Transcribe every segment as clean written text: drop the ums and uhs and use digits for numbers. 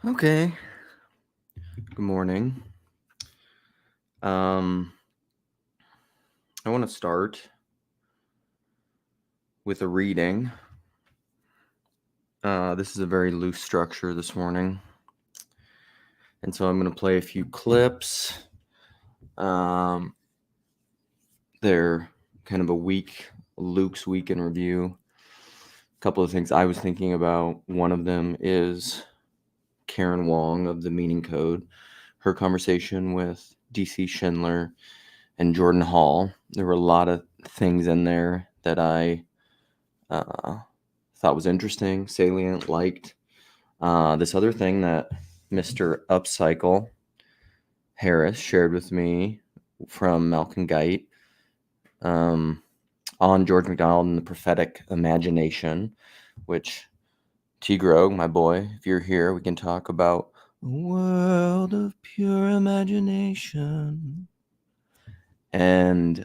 Okay. Good morning. I want to start with a reading. This is a very loose structure this morning. And so I'm going to play a few clips. They're kind of Luke's week in review. A couple of things I was thinking about. One of them is Karen Wong of the Meaning Code, her conversation with DC Schindler and Jordan Hall. There were a lot of things in there that I thought was interesting, salient, liked. This other thing that Mr. Upcycle Harris shared with me from Malcolm Guite on George MacDonald and the prophetic imagination, which T-Grog, my boy, if you're here, we can talk about a world of pure imagination. And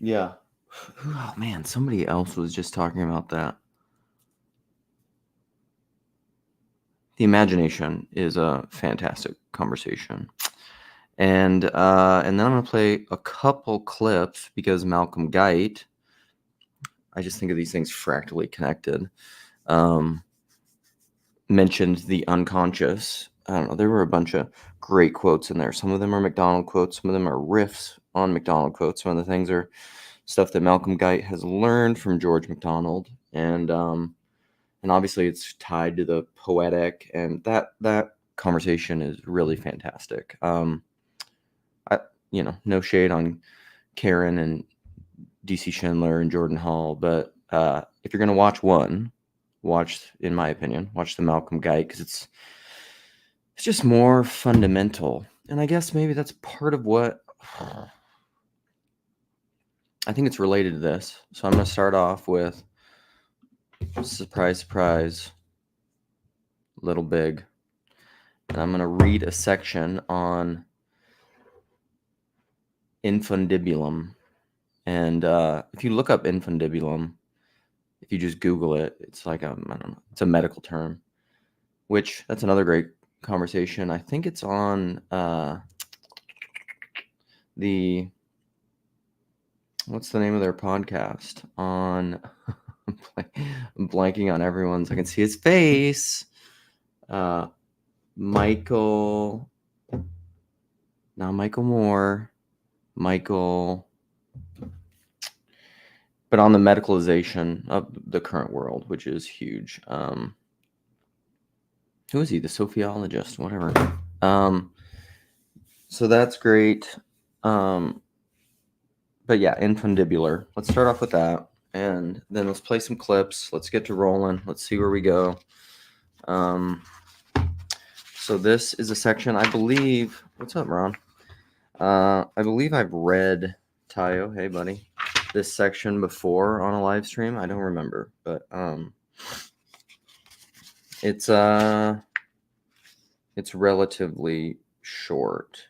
yeah. Oh man, somebody else was just talking about that. The imagination is a fantastic conversation. And then I'm going to play a couple clips because Malcolm Guite, I just think of these things fractally connected, mentioned the unconscious. I don't know, there were a bunch of great quotes in there. Some of them are MacDonald quotes. Some of them are riffs on MacDonald quotes. Some of the things are stuff that Malcolm Guite has learned from George MacDonald. And obviously it's tied to the poetic, and that conversation is really fantastic. No shade on Karen and DC Schindler and Jordan Hall, but if you're going to watch, in my opinion, watch the Malcolm Guite, because it's just more fundamental. And I guess maybe that's part of what I think it's related to this. So I'm going to start off with surprise, surprise, little big. And I'm going to read a section on infundibulum. And if you look up infundibulum, if you just Google it, it's like I don't know, it's a medical term, which that's another great conversation. I think it's on what's the name of their podcast? On I'm blanking on everyone's. I can see his face. Michael Moore. But on the medicalization of the current world, which is huge. Who is he? The sophiologist, whatever. So that's great. But yeah, Infundibular. Let's start off with that, and then let's play some clips. Let's get to rolling. Let's see where we go. So this is a section, I believe. What's up, Ron? I believe I've read Tayo. Hey, buddy. This section before on a live stream. I don't remember, but it's relatively short,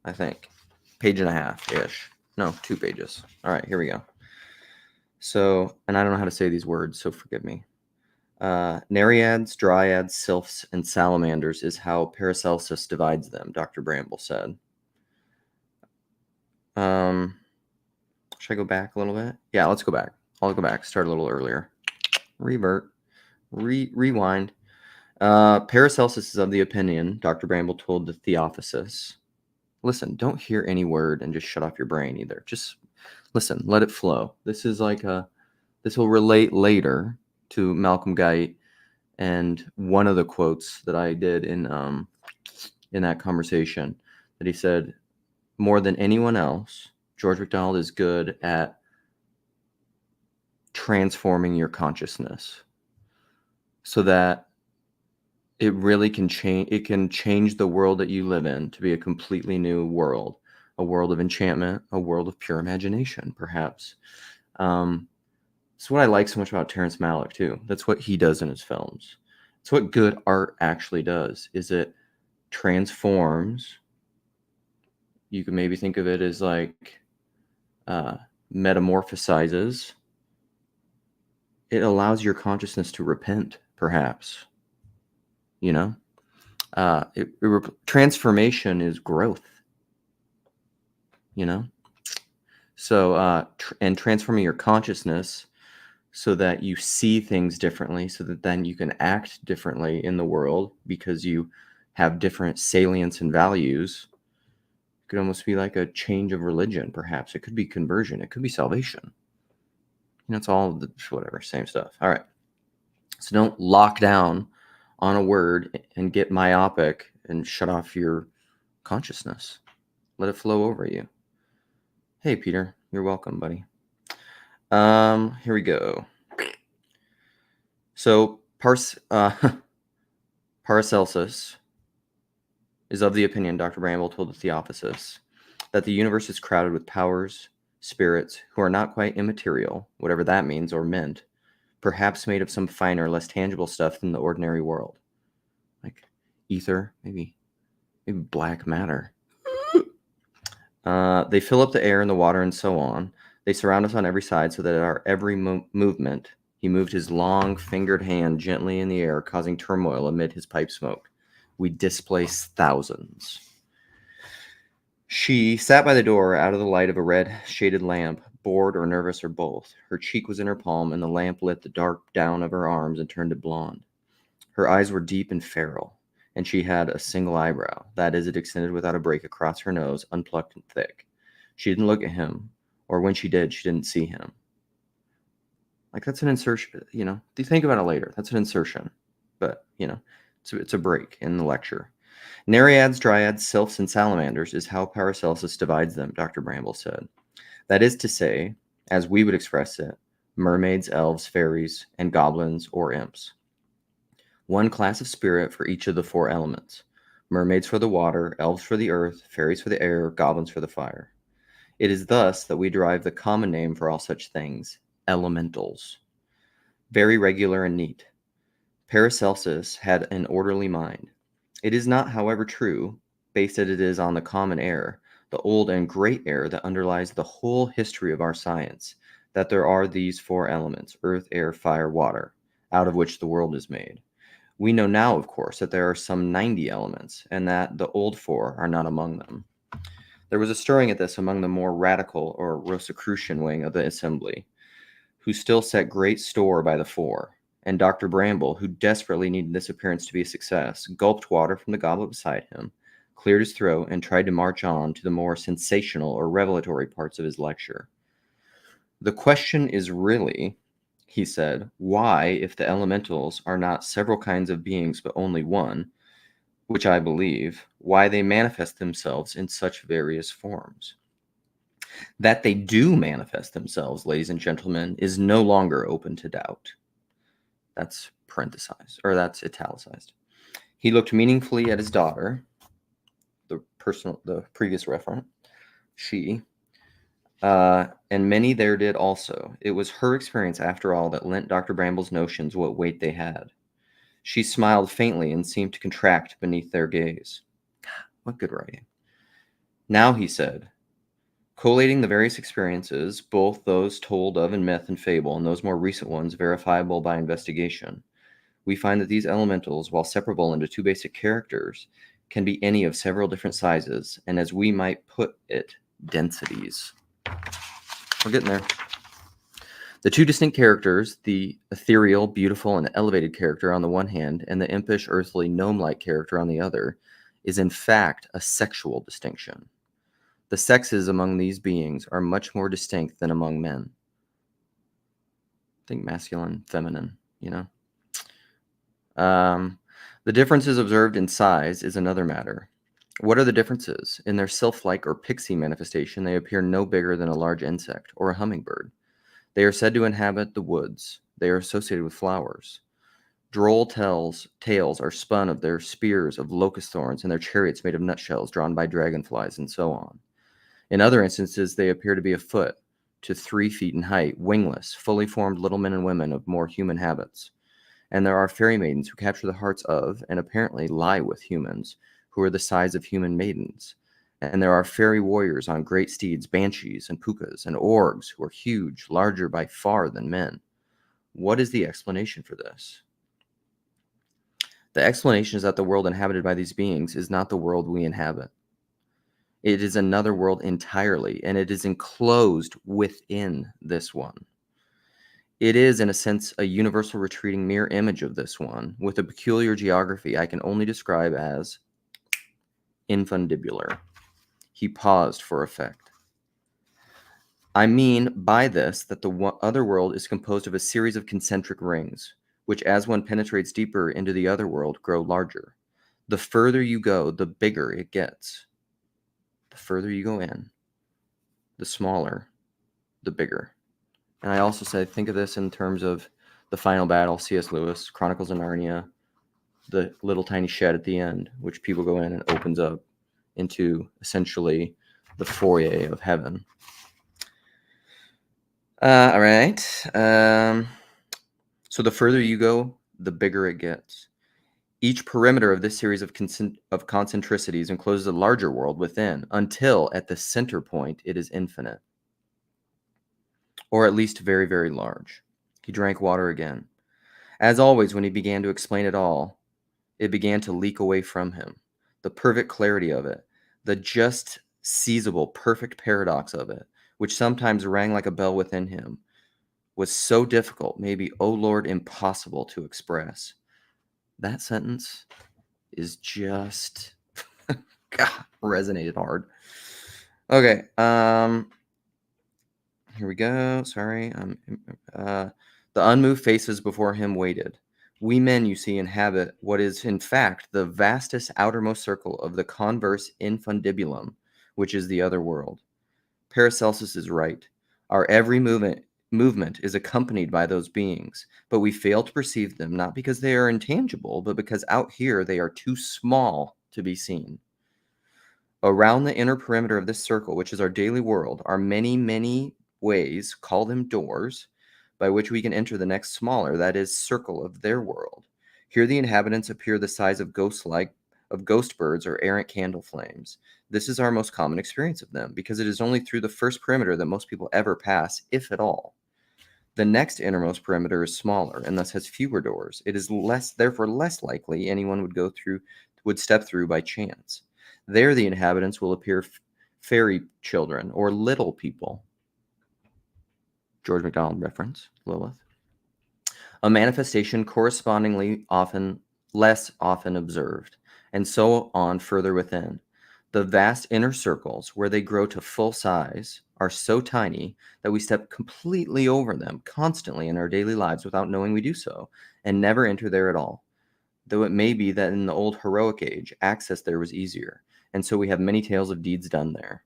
I think. Page and a half ish. No, 2 pages. All right, here we go. So, and I don't know how to say these words, so forgive me. Nereids, dryads, sylphs, and salamanders is how Paracelsus divides them, Dr. Bramble said. Should I go back a little bit? Yeah, let's go back. I'll go back. Start a little earlier. Rewind. Paracelsus is of the opinion, Dr. Bramble told the Theophysis. Listen, don't hear any word and just shut off your brain either. Just listen, let it flow. This is like this will relate later to Malcolm Guite, and one of the quotes that I did in that conversation, that he said, more than anyone else, George MacDonald is good at transforming your consciousness so that it really can change. It can change the world that you live in to be a completely new world, a world of enchantment, a world of pure imagination, perhaps. It's what I like so much about Terrence Malick too. That's what he does in his films. It's what good art actually does, is it transforms. You can maybe think of it as like metamorphosizes it allows your consciousness to repent, perhaps. You know, transformation is growth. You know, so and transforming your consciousness so that you see things differently, so that then you can act differently in the world because you have different salience and values. It could almost be like a change of religion, perhaps. It could be conversion. It could be salvation. It's all the whatever, same stuff. All right. So don't lock down on a word and get myopic and shut off your consciousness. Let it flow over you. Hey, Peter, you're welcome, buddy. Here we go. So Paracelsus is of the opinion, Dr. Bramble told the Theosophists, that the universe is crowded with powers, spirits, who are not quite immaterial, whatever that means or meant, perhaps made of some finer, less tangible stuff than the ordinary world. Like ether, maybe black matter. They fill up the air and the water and so on. They surround us on every side so that at our every movement, he moved his long, fingered hand gently in the air, causing turmoil amid his pipe smoke. We displace thousands. She sat by the door out of the light of a red shaded lamp, bored or nervous or both. Her cheek was in her palm, and the lamp lit the dark down of her arms and turned it blonde. Her eyes were deep and feral, and she had a single eyebrow. That is, it extended without a break across her nose, unplucked and thick. She didn't look at him, or when she did, she didn't see him. Like, that's an insertion, Do you think about it later? That's an insertion. But, it's a break in the lecture. Nereids, dryads, sylphs, and salamanders is how Paracelsus divides them, Dr. Bramble said. That is to say, as we would express it, mermaids, elves, fairies, and goblins or imps. One class of spirit for each of the four elements. Mermaids for the water, elves for the earth, fairies for the air, goblins for the fire. It is thus that we derive the common name for all such things, elementals. Very regular and neat. Paracelsus had an orderly mind. It is not, however, true, based as it is on the common air, the old and great air that underlies the whole history of our science, that there are these four elements, earth, air, fire, water, out of which the world is made. We know now, of course, that there are some 90 elements, and that the old four are not among them. There was a stirring at this among the more radical or Rosicrucian wing of the assembly, who still set great store by the four, and Dr. Bramble, who desperately needed this appearance to be a success, gulped water from the goblet beside him, cleared his throat, and tried to march on to the more sensational or revelatory parts of his lecture. The question is really, he said, why, if the elementals are not several kinds of beings but only one, which I believe, why they manifest themselves in such various forms. That they do manifest themselves, ladies and gentlemen, is no longer open to doubt. That's parenthesized, or that's italicized. He looked meaningfully at his daughter, the previous referent, she, and many there did also. It was her experience, after all, that lent Dr. Bramble's notions what weight they had. She smiled faintly and seemed to contract beneath their gaze. What good writing. Now, he said, collating the various experiences, both those told of in myth and fable, and those more recent ones verifiable by investigation, we find that these elementals, while separable into two basic characters, can be any of several different sizes, and as we might put it, densities. We're getting there. The two distinct characters, the ethereal, beautiful, and elevated character on the one hand, and the impish, earthly, gnome-like character on the other, is in fact a sexual distinction. The sexes among these beings are much more distinct than among men. Think masculine, feminine, The differences observed in size is another matter. What are the differences? In their sylph-like or pixie manifestation, they appear no bigger than a large insect or a hummingbird. They are said to inhabit the woods. They are associated with flowers. Droll tales are spun of their spears of locust thorns and their chariots made of nutshells drawn by dragonflies and so on. In other instances, they appear to be a foot to 3 feet in height, wingless, fully formed little men and women of more human habits. And there are fairy maidens who capture the hearts of, and apparently lie with humans, who are the size of human maidens. And there are fairy warriors on great steeds, banshees and pukas, and orgs who are huge, larger by far than men. What is the explanation for this? The explanation is that the world inhabited by these beings is not the world we inhabit. It is another world entirely, and it is enclosed within this one. It is, in a sense, a universal retreating mirror image of this one, with a peculiar geography I can only describe as infundibular. He paused for effect. I mean by this that the other world is composed of a series of concentric rings, which as one penetrates deeper into the other world, grow larger. The further you go, the bigger it gets. The further you go in, the smaller, the bigger. And I also say, think of this in terms of the final battle, C.S. Lewis, Chronicles of Narnia, the little tiny shed at the end, which people go in and opens up into essentially the foyer of heaven. All right. So the further you go, the bigger it gets. Each perimeter of this series of concentricities encloses a larger world within, until at the center point it is infinite, or at least very, very large. He drank water again. As always, when he began to explain it all, it began to leak away from him. The perfect clarity of it, the just seizable, perfect paradox of it, which sometimes rang like a bell within him, was so difficult, maybe, oh Lord, impossible to express. That sentence is just God, resonated hard. Okay, here we go. Sorry. The unmoved faces before him waited. We men, you see, inhabit what is in fact the vastest outermost circle of the converse infundibulum, which is the other world. Paracelsus is right. Our every movement is accompanied by those beings, but we fail to perceive them, not because they are intangible, but because out here they are too small to be seen. Around the inner perimeter of this circle, which is our daily world, are many, many ways, call them doors, by which we can enter the next smaller, that is, circle of their world. Here the inhabitants appear the size of ghost birds or errant candle flames. This is our most common experience of them, because it is only through the first perimeter that most people ever pass, if at all. The next innermost perimeter is smaller and thus has fewer doors. It is therefore less likely anyone would step through by chance. There the inhabitants will appear fairy children or little people. George MacDonald reference, Lilith. A manifestation correspondingly less often observed, and so on further within. The vast inner circles, where they grow to full size, are so tiny that we step completely over them constantly in our daily lives without knowing we do so, and never enter there at all. Though it may be that in the old heroic age, access there was easier, and so we have many tales of deeds done there.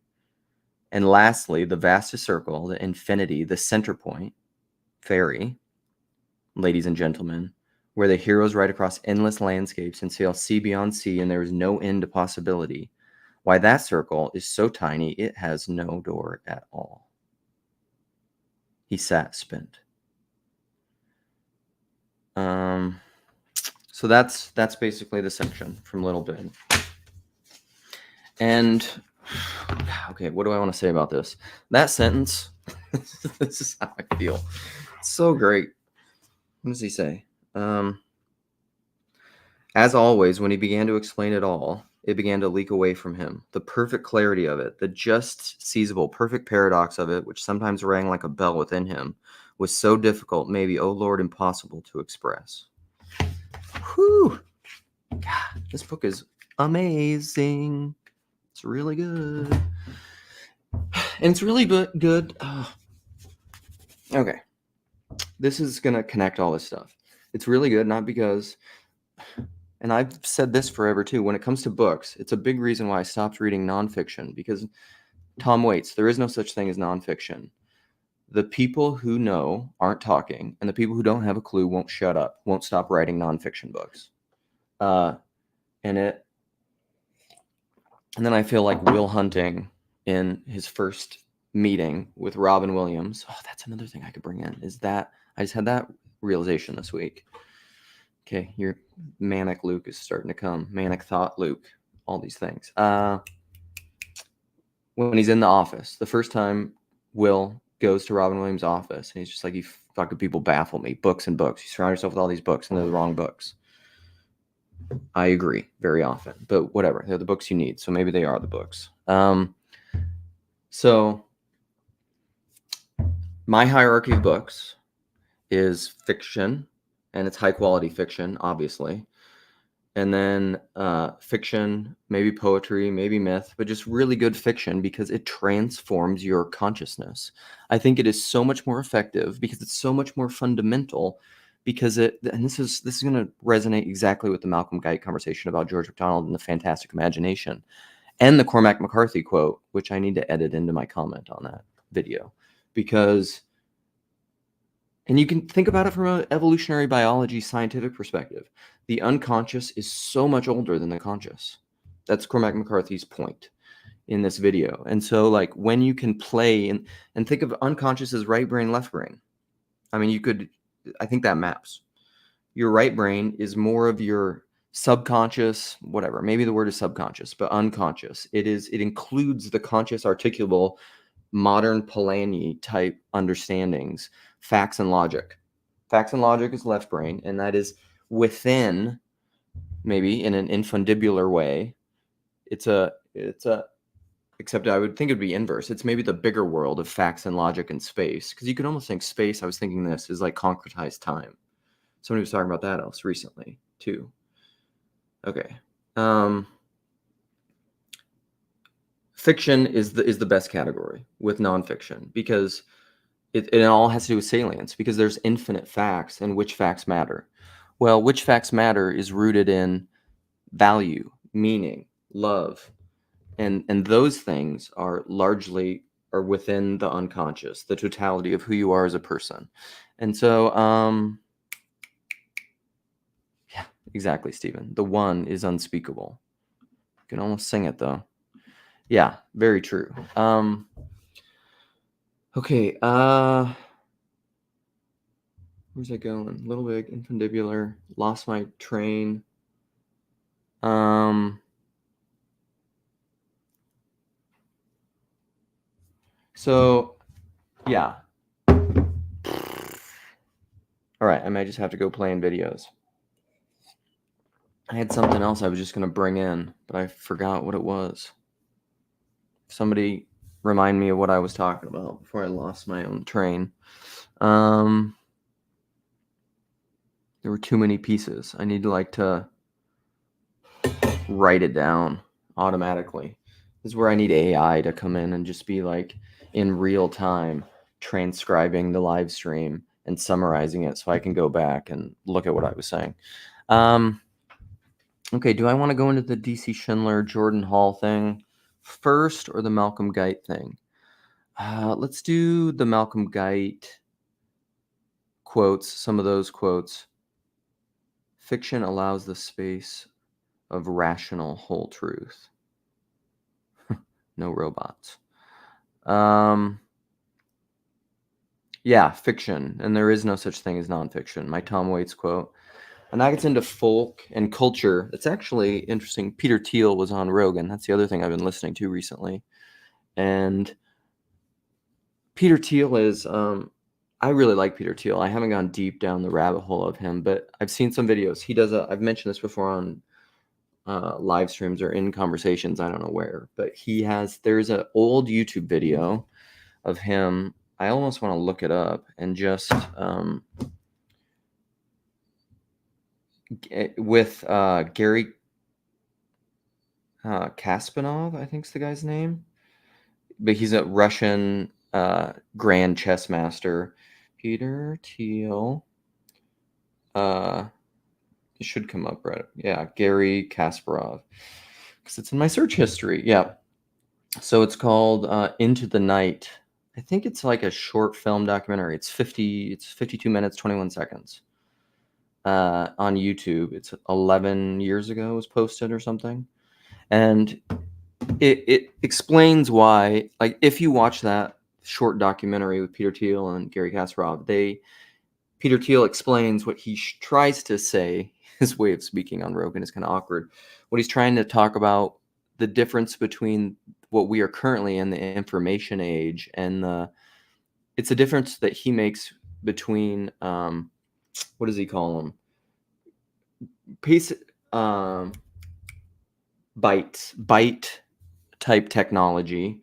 And lastly, the vastest circle, the infinity, the center point, fairy, ladies and gentlemen, where the heroes ride across endless landscapes and sail sea beyond sea, and there is no end to possibility. Why, that circle is so tiny it has no door at all. He sat spent. So that's basically the section from Little Bit. And okay, what do I want to say about this? That sentence, this is how I feel. It's so great. What does he say? As always, when he began to explain it all, it began to leak away from him. The perfect clarity of it, the just seizable, perfect paradox of it, which sometimes rang like a bell within him, was so difficult, maybe, oh Lord, impossible to express. Whew! God, this book is amazing. It's really good. And it's really good. Okay. This is going to connect all this stuff. It's really good, not because... And I've said this forever too. When it comes to books, it's a big reason why I stopped reading nonfiction, because Tom Waits, there is no such thing as nonfiction. The people who know aren't talking, and the people who don't have a clue won't shut up, won't stop writing nonfiction books. And then I feel like Will Hunting in his first meeting with Robin Williams. Oh, that's another thing I could bring in, is that I just had that realization this week. Okay, your manic Luke is starting to come. Manic thought Luke. All these things. When he's in the office, the first time Will goes to Robin Williams' office, and he's just like, "You fucking people baffle me. Books and books. You surround yourself with all these books, and they're the wrong books." I agree very often, but whatever. They're the books you need, so maybe they are the books. So my hierarchy of books is fiction, and it's high quality fiction, obviously. And then fiction, maybe poetry, maybe myth, but just really good fiction because it transforms your consciousness. I think it is so much more effective because it's so much more fundamental. Because and this is going to resonate exactly with the Malcolm Guite conversation about George MacDonald and the fantastic imagination, and the Cormac McCarthy quote, which I need to edit into my comment on that video, because. And you can think about it from an evolutionary biology scientific perspective. The unconscious is so much older than the conscious. That's Cormac McCarthy's point in this video. And so, like, when you can play and think of unconscious as right brain, left brain. I mean, I think that maps. Your right brain is more of your subconscious, whatever. Maybe the word is subconscious, but unconscious. It includes the conscious, articulable, modern Polanyi type understandings, facts and logic. Facts and logic is left brain, and that is within, maybe in an infundibular way. Except I would think it would be inverse. It's maybe the bigger world of facts and logic and space, because you could almost think space, I was thinking this, is like concretized time. Somebody was talking about that else recently too. Okay. Fiction is the best category with nonfiction, because it all has to do with salience, because there's infinite facts, and which facts matter. Well, which facts matter is rooted in value, meaning, love, and those things are largely within the unconscious, the totality of who you are as a person. And so, yeah, exactly, Stephen. The one is unspeakable. You can almost sing it though. Yeah, very true. Okay, where's that going? Little Big, Infundibular, lost my train. So, yeah. All right, I might just have to go playing videos. I had something else I was just going to bring in, but I forgot what it was. Somebody remind me of what I was talking about before I lost my own train. There were too many pieces. I need to write it down automatically. This is where I need AI to come in and just be like in real time transcribing the live stream and summarizing it so I can go back and look at what I was saying. Okay, do I want to go into the DC Schindler, Jordan Hall thing first, or the Malcolm Guite thing? Let's do the Malcolm Guite quotes, some of those quotes. Fiction allows the space of rational whole truth. No robots. Yeah, fiction, and there is no such thing as nonfiction. My Tom Waits quote. And that gets into folk and culture. It's actually interesting. Peter Thiel was on Rogan. That's the other thing I've been listening to recently. And Peter Thiel is, I really like Peter Thiel. I haven't gone deep down the rabbit hole of him, but I've seen some videos. He does I've mentioned this before on live streams or in conversations, I don't know where, but there's an old YouTube video of him. I almost want to look it up and just, with Gary Kasparov, I think's the guy's name, but he's a Russian grand chess master. Peter Thiel. It should come up, right? Yeah, Gary Kasparov, because it's in my search history. Yeah. So it's called Into the Night. I think it's like a short film documentary. It's 52 minutes, 21 seconds. On YouTube. It's 11 years ago it was posted or something. And it explains why, like, if you watch that short documentary with Peter Thiel and Gary Kasparov, Peter Thiel explains what he tries to say. His way of speaking on Rogan is kind of awkward. What he's trying to talk about, the difference between what we are currently in, the information age, and it's a difference that he makes between what does he call them? Piece byte type technology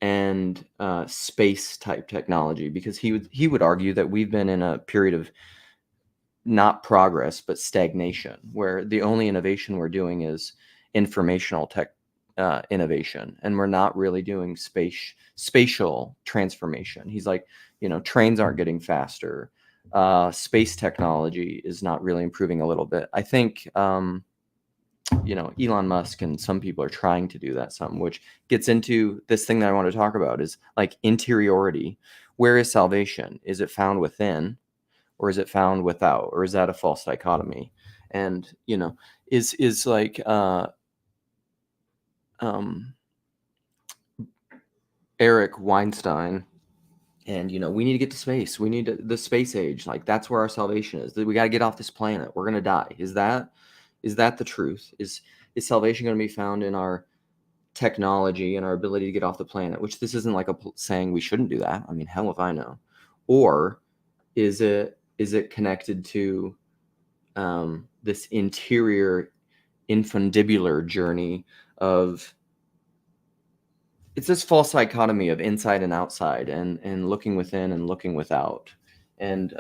and space type technology, because he would argue that we've been in a period of not progress but stagnation, where the only innovation we're doing is informational tech innovation, and we're not really doing spatial transformation. He's like, trains aren't getting faster, space technology is not really improving a little bit. I think Elon Musk and some people are trying to do that some, which gets into this thing that I want to talk about, is like interiority. Where is salvation? Is it found within, or is it found without, or is that a false dichotomy? And is like Eric Weinstein, and we need to get to space. We need the space age. Like, that's where our salvation is. We got to get off this planet. We're gonna die. Is that the truth? Is salvation going to be found in our technology and our ability to get off the planet? Which this isn't like saying we shouldn't do that. I mean, hell if I know. Or is it connected to this interior infundibular journey of, it's this false dichotomy of inside and outside, and looking within and looking without. And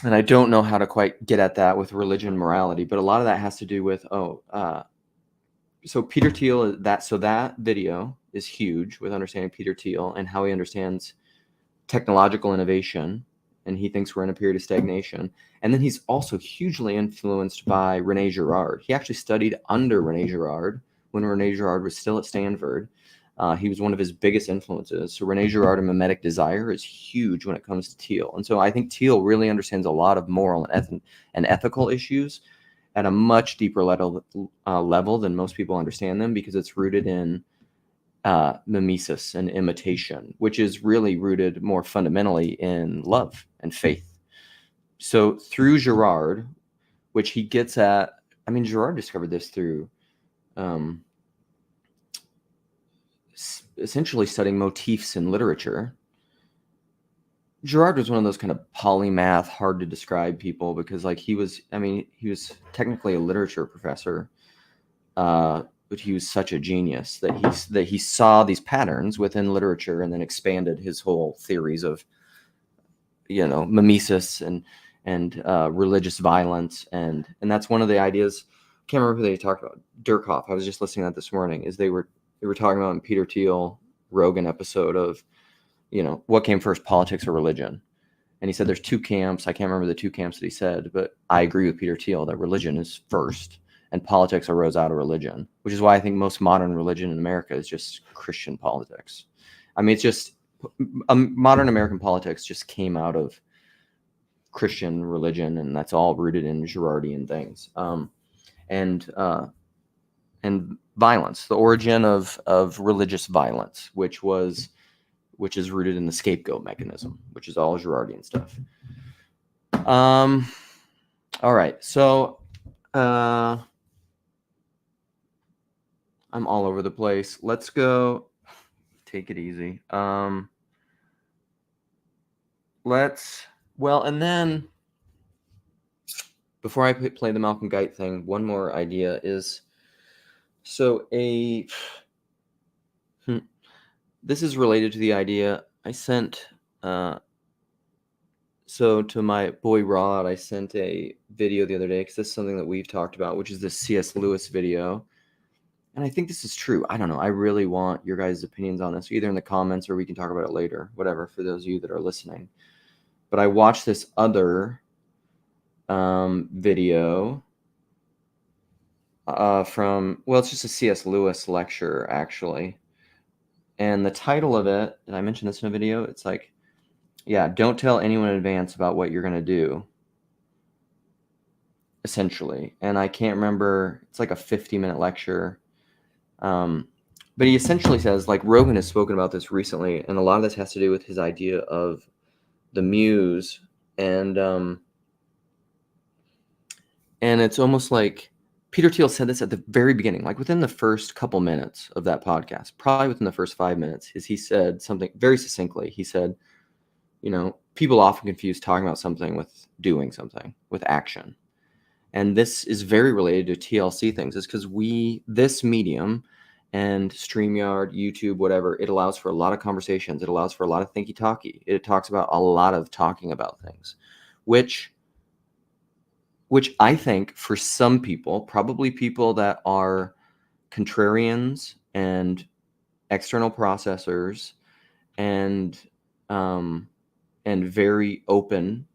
I don't know how to quite get at that with religion and morality, but a lot of that has to do with, so Peter Thiel, that video is huge with understanding Peter Thiel and how he understands technological innovation, and he thinks we're in a period of stagnation. And then he's also hugely influenced by René Girard. He actually studied under René Girard when René Girard was still at Stanford. He was one of his biggest influences. So René Girard and mimetic desire is huge when it comes to Thiel. And so I think Thiel really understands a lot of moral and ethical issues at a much deeper level than most people understand them, because it's rooted in mimesis and imitation, which is really rooted more fundamentally in love and faith. So through Girard, which he gets at, I mean, Girard discovered this through essentially studying motifs in literature. Girard was one of those kind of polymath, hard to describe people, because like he was technically a literature professor, but he was such a genius that he saw these patterns within literature and then expanded his whole theories of mimesis and religious violence, and that's one of the ideas. I can't remember who they talked about. Durkhoff. I was just listening to that this morning. Is they were talking about in Peter Thiel Rogan episode of what came first, politics or religion. And he said there's two camps. I can't remember the two camps that he said, but I agree with Peter Thiel that religion is first and politics arose out of religion, which is why I think most modern religion in America is just Christian politics. I mean, it's just modern American politics just came out of Christian religion, and that's all rooted in Girardian things. And violence, the origin of religious violence, which is rooted in the scapegoat mechanism, which is all Girardian stuff. All right, so I'm all over the place. Let's go. Take it easy. And then before I play the Malcolm Guite thing, one more idea is, so this is related to the idea I sent. So to my boy Rod, I sent a video the other day, because this is something that we've talked about, which is this C.S. Lewis video. And I think this is true. I don't know. I really want your guys' opinions on this, either in the comments or we can talk about it later, whatever, for those of you that are listening. But I watched this other video it's just a C.S. Lewis lecture, actually. And the title of it, and I mentioned this in a video, it's like, don't tell anyone in advance about what you're going to do, essentially. And I can't remember, it's like a 50-minute lecture. But he essentially says, like, Rogan has spoken about this recently, and a lot of this has to do with his idea of the muse, and it's almost like Peter Thiel said this at the very beginning, like within the first couple minutes of that podcast, probably within the first 5 minutes, is he said something very succinctly. He said, people often confuse talking about something with doing something, with action. And this is very related to TLC things, is because this medium and StreamYard, YouTube, whatever, it allows for a lot of conversations. It allows for a lot of thinky-talky. It talks about a lot of talking about things, which I think for some people, probably people that are contrarians and external processors and very open,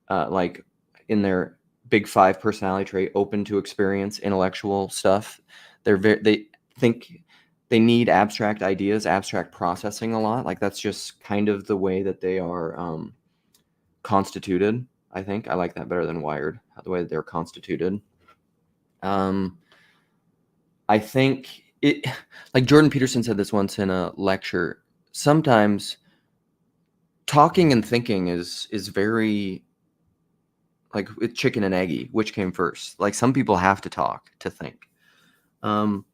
like in their big 5 personality trait, open to experience, intellectual stuff. They think they need abstract ideas, abstract processing a lot. Like that's just kind of the way that they are constituted. I think I like that better than wired, the way that they're constituted. I think it, like Jordan Peterson said this once in a lecture, sometimes talking and thinking is very like it's chicken and eggy, which came first. Like some people have to talk to think. And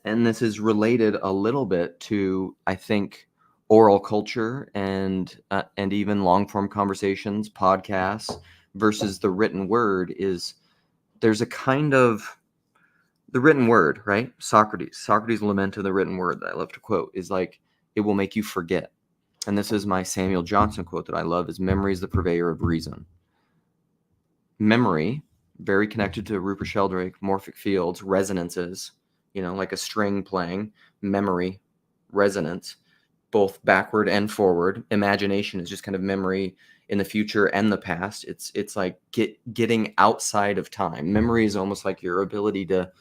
this is related a little bit to, I think, oral culture and even long form conversations, podcasts versus the written word. There's a kind of the written word, right? Socrates' lament of the written word that I love to quote is like, it will make you forget. And this is my Samuel Johnson quote that I love, is memory is the purveyor of reason. Memory, very connected to Rupert Sheldrake, morphic fields, resonances, like a string playing, memory, resonance, both backward and forward. Imagination is just kind of memory in the future and the past. It's like getting outside of time. Memory is almost like your ability to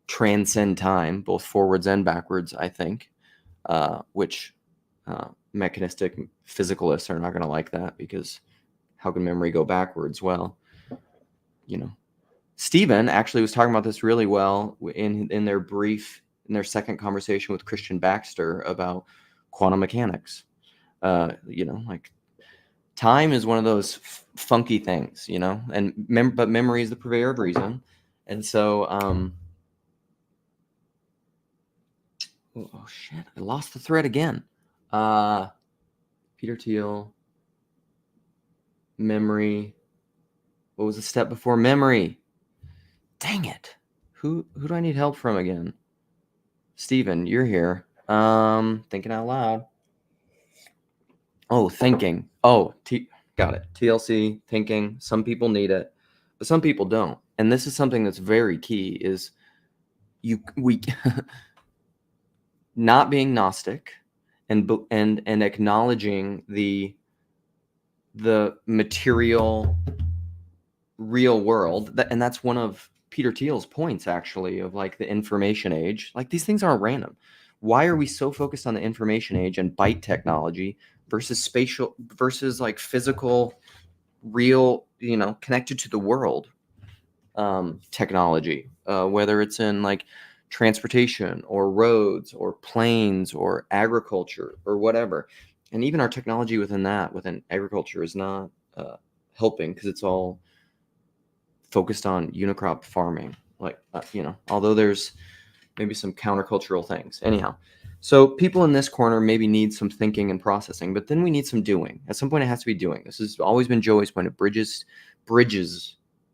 transcend time, both forwards and backwards, I think, which mechanistic physicalists are not going to like that, because how can memory go backwards? Well, Stephen actually was talking about this really well in their second conversation with Christian Baxter about quantum mechanics. Like time is one of those funky things, but memory is the purveyor of reason. And so, oh shit, I lost the thread again. Peter Thiel, memory. What was the step before memory? Dang it. Who do I need help from again? Steven, you're here. Thinking out loud. Oh, thinking. Oh, got it. TLC, thinking. Some people need it, but some people don't. And this is something that's very key, is we not being Gnostic and acknowledging the material real world. And that's one of Peter Thiel's points, actually, of like the information age. Like these things aren't random. Why are we so focused on the information age and byte technology versus spatial, versus like physical, real, connected to the world technology, whether it's in like transportation or roads or planes or agriculture or whatever. And even our technology within agriculture is not helping, because it's all focused on unicrop farming, like although there's maybe some countercultural things. Anyhow, so people in this corner maybe need some thinking and processing, but then we need some doing. At some point it has to be doing. This has always been Joey's point of bridges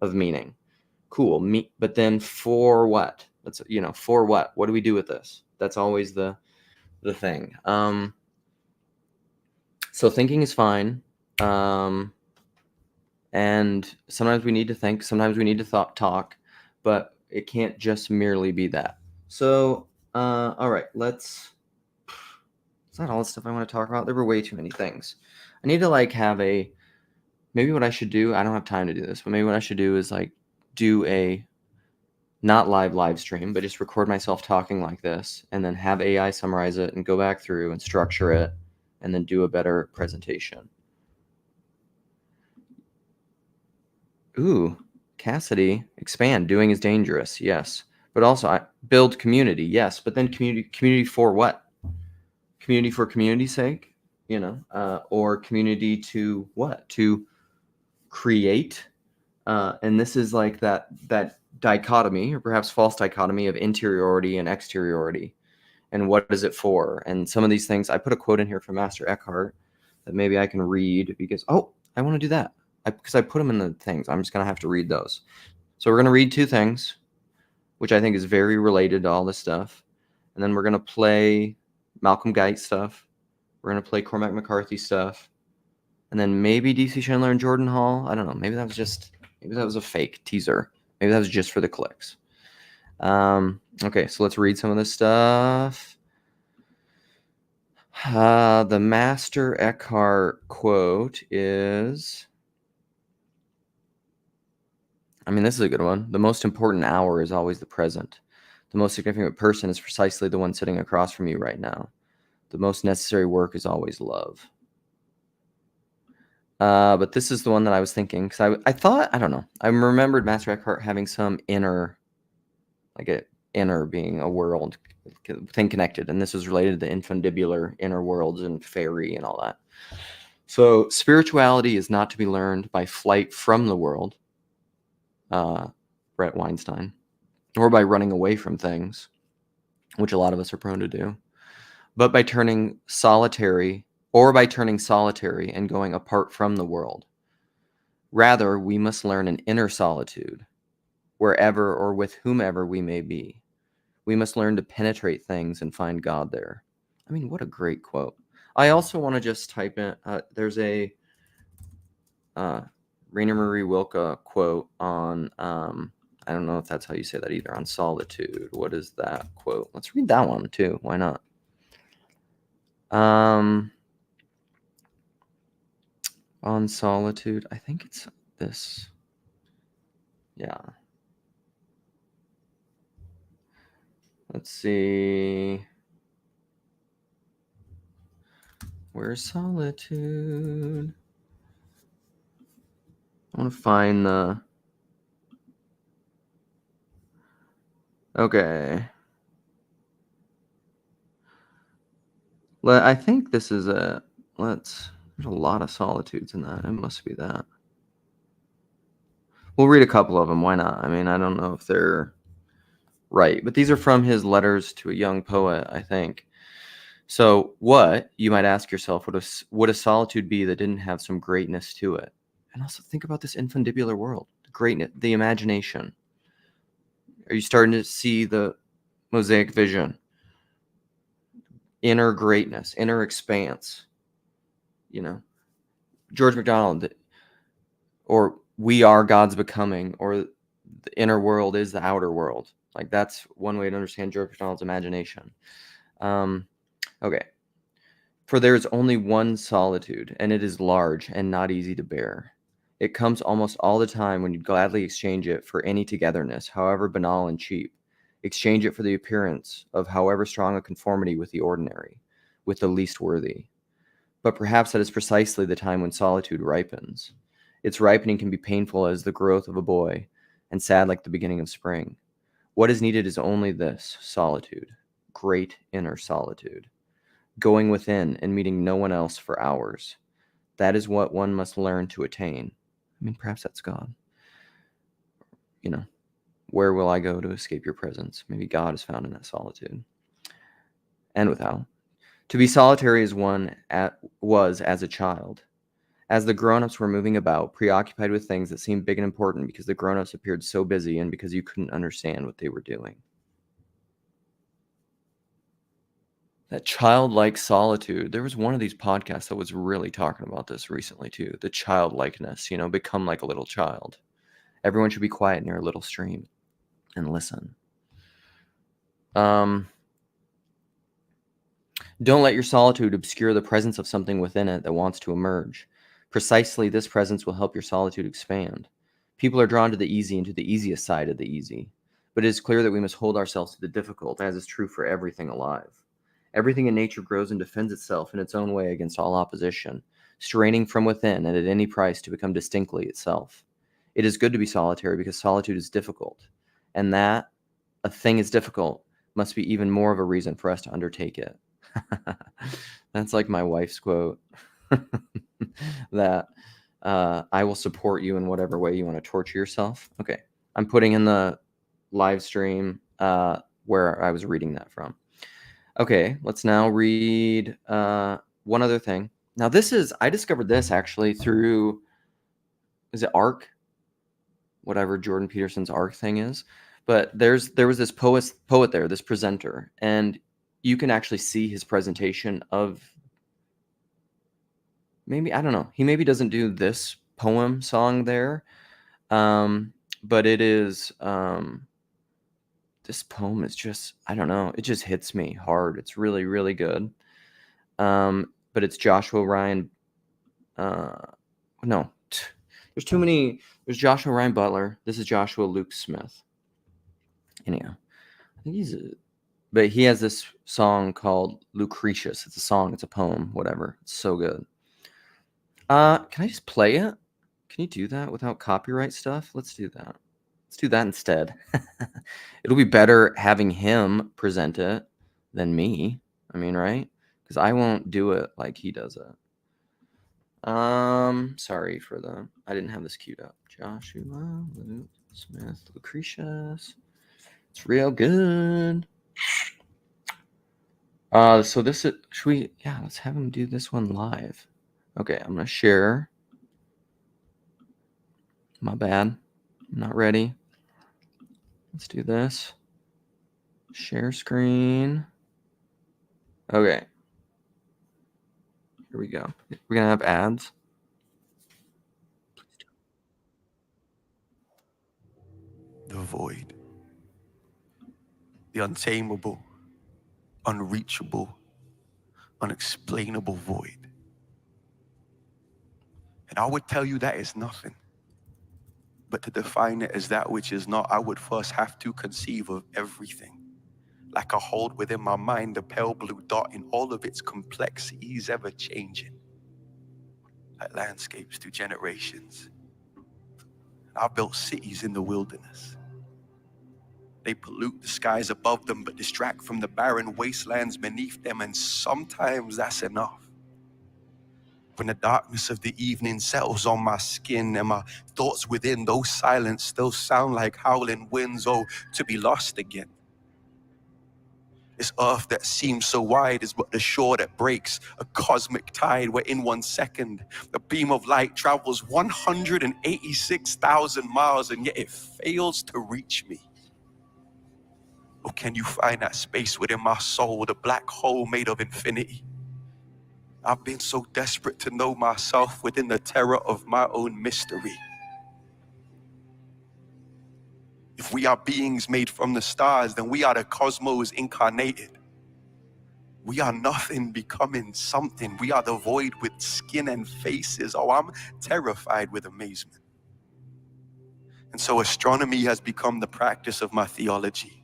of meaning. Cool. But then for what? That's for what? What do we do with this? That's always the thing. So thinking is fine. And sometimes we need to think, sometimes we need to talk, but it can't just merely be that. So, all right, is that all the stuff I want to talk about? There were way too many things. I need to maybe what I should do, I don't have time to do this, but maybe what I should do is like do a not live stream, but just record myself talking like this and then have AI summarize it and go back through and structure it and then do a better presentation. Ooh, Cassidy, expand. Doing is dangerous. Yes. But also I build community. Yes. But then community for what? Community for community's sake, or community to what? To create. And this is like that dichotomy, or perhaps false dichotomy, of interiority and exteriority, and what is it for? And some of these things, I put a quote in here from Meister Eckhart that maybe I can read because, I want to do that. Because I put them in the things. I'm just going to have to read those. So we're going to read two things, which I think is very related to all this stuff. And then we're going to play Malcolm Guite stuff. We're going to play Cormac McCarthy stuff. And then maybe DC Chandler and Jordan Hall. I don't know. Maybe that was a fake teaser. Maybe that was just for the clicks. Okay, so let's read some of this stuff. The Meister Eckhart quote is, this is a good one. The most important hour is always the present. The most significant person is precisely the one sitting across from you right now. The most necessary work is always love. But this is the one that I was thinking, because I thought, I don't know, I remembered Meister Eckhart having some inner, being a world thing connected, and this was related to the Infundibular inner worlds and fairy and all that. So spirituality is not to be learned by flight from the world, Brett Weinstein, or by running away from things, which a lot of us are prone to do, but by turning solitary and going apart from the world. Rather, we must learn an inner solitude, wherever or with whomever we may be. We must learn to penetrate things and find God there. What a great quote. I also want to just type in, there's a Rainer Marie Rilke quote on, I don't know if that's how you say that either, on Solitude. What is that quote? Let's read that one too. Why not? On Solitude, I think it's this. Yeah. Let's see. Where's Solitude? I want to find the... Okay. I think this is a... There's a lot of solitudes in that. It must be that. We'll read a couple of them. Why not? I don't know if they're right, but these are from his letters to a young poet, I think. So what, you might ask yourself, would a solitude be that didn't have some greatness to it? And also think about this infundibular world, the greatness, the imagination. Are you starting to see the mosaic vision? Inner greatness, inner expanse. George MacDonald, or we are God's becoming, or the inner world is the outer world. That's one way to understand George MacDonald's imagination. Okay. For there is only one solitude, and it is large and not easy to bear. It comes almost all the time when you'd gladly exchange it for any togetherness, however banal and cheap. Exchange it for the appearance of however strong a conformity with the ordinary, with the least worthy. But perhaps that is precisely the time when solitude ripens. Its ripening can be painful as the growth of a boy, and sad like the beginning of spring. What is needed is only this, solitude, great inner solitude. Going within and meeting no one else for hours. That is what one must learn to attain. Perhaps that's God. Where will I go to escape your presence? Maybe God is found in that solitude. And without. To be solitary as one was as a child. As the grown-ups were moving about, preoccupied with things that seemed big and important because the grown-ups appeared so busy and because you couldn't understand what they were doing. That childlike solitude. There was one of these podcasts that was really talking about this recently too. The childlikeness, become like a little child. Everyone should be quiet near a little stream and listen. Don't let your solitude obscure the presence of something within it that wants to emerge. Precisely this presence will help your solitude expand. People are drawn to the easy and to the easiest side of the easy. But it is clear that we must hold ourselves to the difficult, as is true for everything alive. Everything in nature grows and defends itself in its own way against all opposition, straining from within and at any price to become distinctly itself. It is good to be solitary because solitude is difficult, and that a thing is difficult must be even more of a reason for us to undertake it. That's like my wife's quote. That I will support you in whatever way you want to torture yourself. Okay, I'm putting in the live stream where I was reading that from. Okay, let's now read one other thing. Now I discovered this actually through, is it ARC? Whatever Jordan Peterson's ARC thing is. But there was this poet there, this presenter, and you can actually see his presentation of, maybe, I don't know, he maybe doesn't do this poem song there, but it is, this poem is just, I don't know, it just hits me hard. It's really, really good. But it's Joshua Ryan, no, there's too many, there's Joshua Ryan Butler, this is Joshua Luke Smith. Anyhow, I think but he has this song called Lucretius. It's a song, it's a poem, whatever. It's so good. Can I just play it? Can you do that without copyright stuff? Let's do that. Let's do that instead. It'll be better having him present it than me. I mean, right? Because I won't do it like he does it. Sorry for I didn't have this queued up. Joshua Luke Smith Lucretius. It's real good. So this is, let's have him do this one live. Okay, I'm gonna share. My bad. I'm not ready. Let's do this. Share screen. Okay. Here we go. We're gonna have ads. The void. The untamable, unreachable, unexplainable void. And I would tell you that is nothing. But to define it as that which is not, I would first have to conceive of everything. Like I hold within my mind a pale blue dot in all of its complexities ever changing. Like landscapes through generations. I've built cities in the wilderness. They pollute the skies above them, but distract from the barren wastelands beneath them, and sometimes that's enough. When the darkness of the evening settles on my skin and my thoughts within those silence still sound like howling winds, oh, to be lost again. This earth that seems so wide is but the shore that breaks, a cosmic tide where in 1 second, a beam of light travels 186,000 miles and yet it fails to reach me. Or can you find that space within my soul, the black hole made of infinity? I've been so desperate to know myself within the terror of my own mystery. If we are beings made from the stars, then we are the cosmos incarnated. We are nothing becoming something. We are the void with skin and faces. Oh, I'm terrified with amazement. And so astronomy has become the practice of my theology.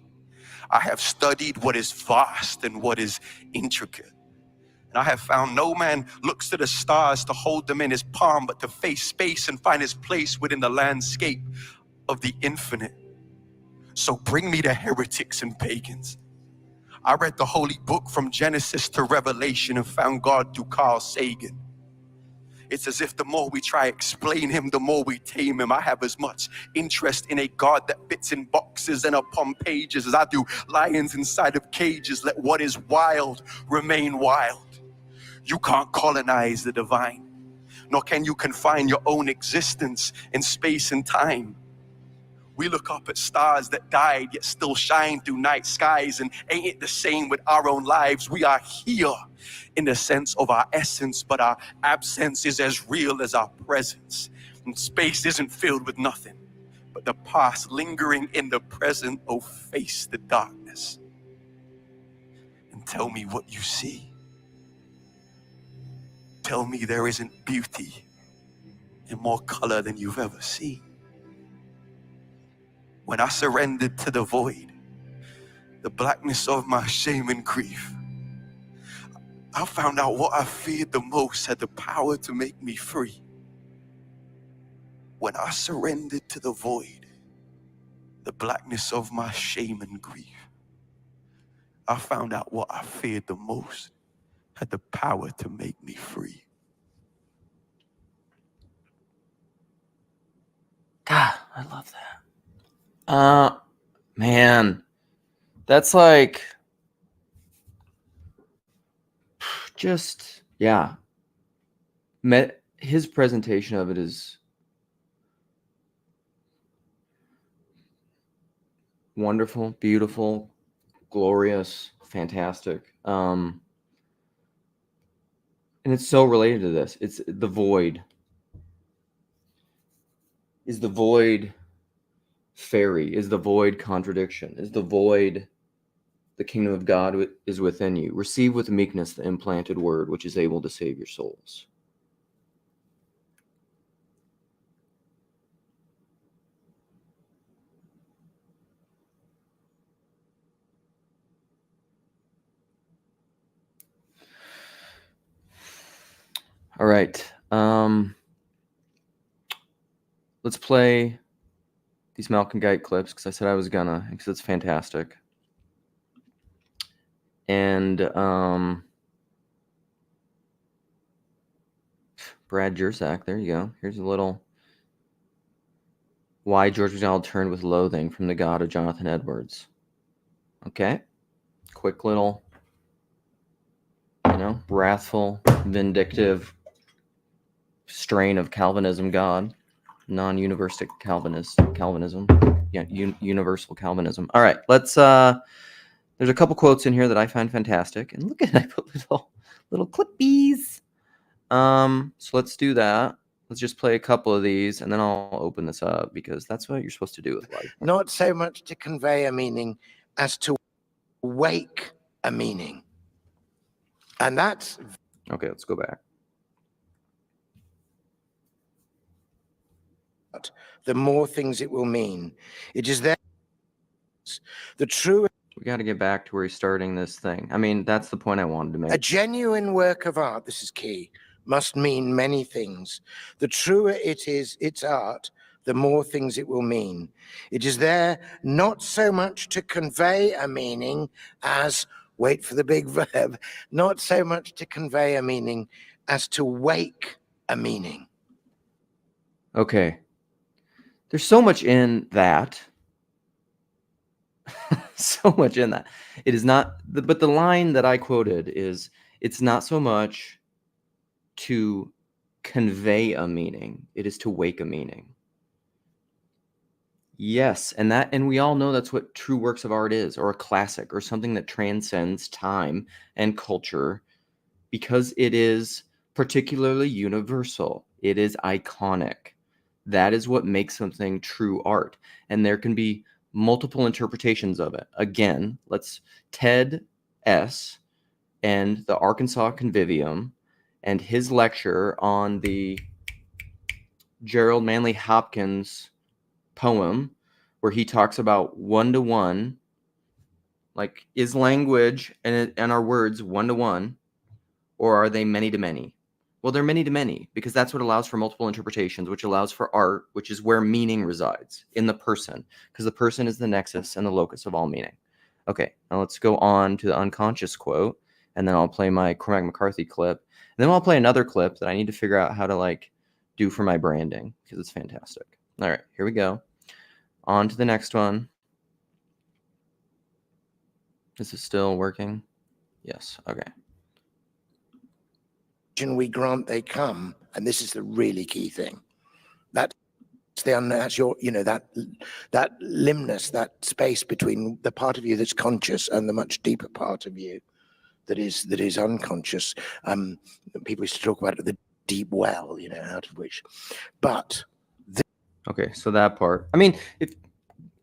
I have studied what is vast and what is intricate. And I have found no man looks to the stars to hold them in his palm, but to face space and find his place within the landscape of the infinite. So bring me the heretics and pagans. I read the holy book from Genesis to Revelation and found God through Carl Sagan. It's as if the more we try to explain him, the more we tame him. I have as much interest in a God that fits in boxes and upon pages as I do lions inside of cages. Let what is wild remain wild. You can't colonize the divine, nor can you confine your own existence in space and time. We look up at stars that died yet still shine through night skies, and ain't it the same with our own lives? We are here in the sense of our essence, but our absence is as real as our presence. And space isn't filled with nothing but the past lingering in the present. Oh, face the darkness and tell me what you see. Tell me there isn't beauty and more color than you've ever seen. When I surrendered to the void, the blackness of my shame and grief, I found out what I feared the most had the power to make me free. When I surrendered to the void, the blackness of my shame and grief, I found out what I feared the most had the power to make me free. God, I love that. Man, that's like just, yeah. His presentation of it is wonderful, beautiful, glorious, fantastic. And it's so related to this. It's the void. Is the void fairy? Is the void contradiction? Is the void the kingdom of God is within you? Receive with meekness the implanted word, which is able to save your souls. All right. Let's play these Malcolm Guite clips because I said I was gonna, because it's fantastic. And Brad Jersak, there you go. Here's a little why George MacDonald turned with loathing from the God of Jonathan Edwards. Okay. Quick little, wrathful, vindictive strain of Calvinism God. Non-universal Calvinism. Yeah, universal Calvinism. All right, let's there's a couple quotes in here that I find fantastic. And look at I put little clippies. So let's do that. Let's just play a couple of these and then I'll open this up because that's what you're supposed to do with life. Not so much to convey a meaning as to wake a meaning. And that's okay, let's go back. The more things it will mean. It is there. The true. We got to get back to where he's starting this thing. I mean, that's the point I wanted to make. A genuine work of art, this is key, must mean many things. The truer it is, its art, the more things it will mean. It is there not so much to convey a meaning as, wait for the big verb, not so much to convey a meaning as to wake a meaning. Okay. There's so much in that. So much in that. It is not, but the line that I quoted is, it's not so much to convey a meaning, it is to wake a meaning. Yes, and we all know that's what true works of art is, or a classic, or something that transcends time and culture, because it is particularly universal. It is iconic. That is what makes something true art. And there can be multiple interpretations of it. Again, let's Ted S. and the Arkansas Convivium and his lecture on the Gerald Manley Hopkins poem where he talks about one-to-one, like, is language and our words one-to-one, or are they many-to-many? Well, they're many-to-many because that's what allows for multiple interpretations, which allows for art, which is where meaning resides, in the person, because the person is the nexus and the locus of all meaning. Okay, now let's go on to the unconscious quote, and then I'll play my Cormac McCarthy clip, and then I'll play another clip that I need to figure out how to do for my branding because it's fantastic. All right, here we go. On to the next one. This is still working? Yes, okay. We grant they come, and this is the really key thing. That's your, that limness, that space between the part of you that's conscious and the much deeper part of you that is unconscious. People used to talk about it, the deep well, out of which. But okay, so that part. I mean,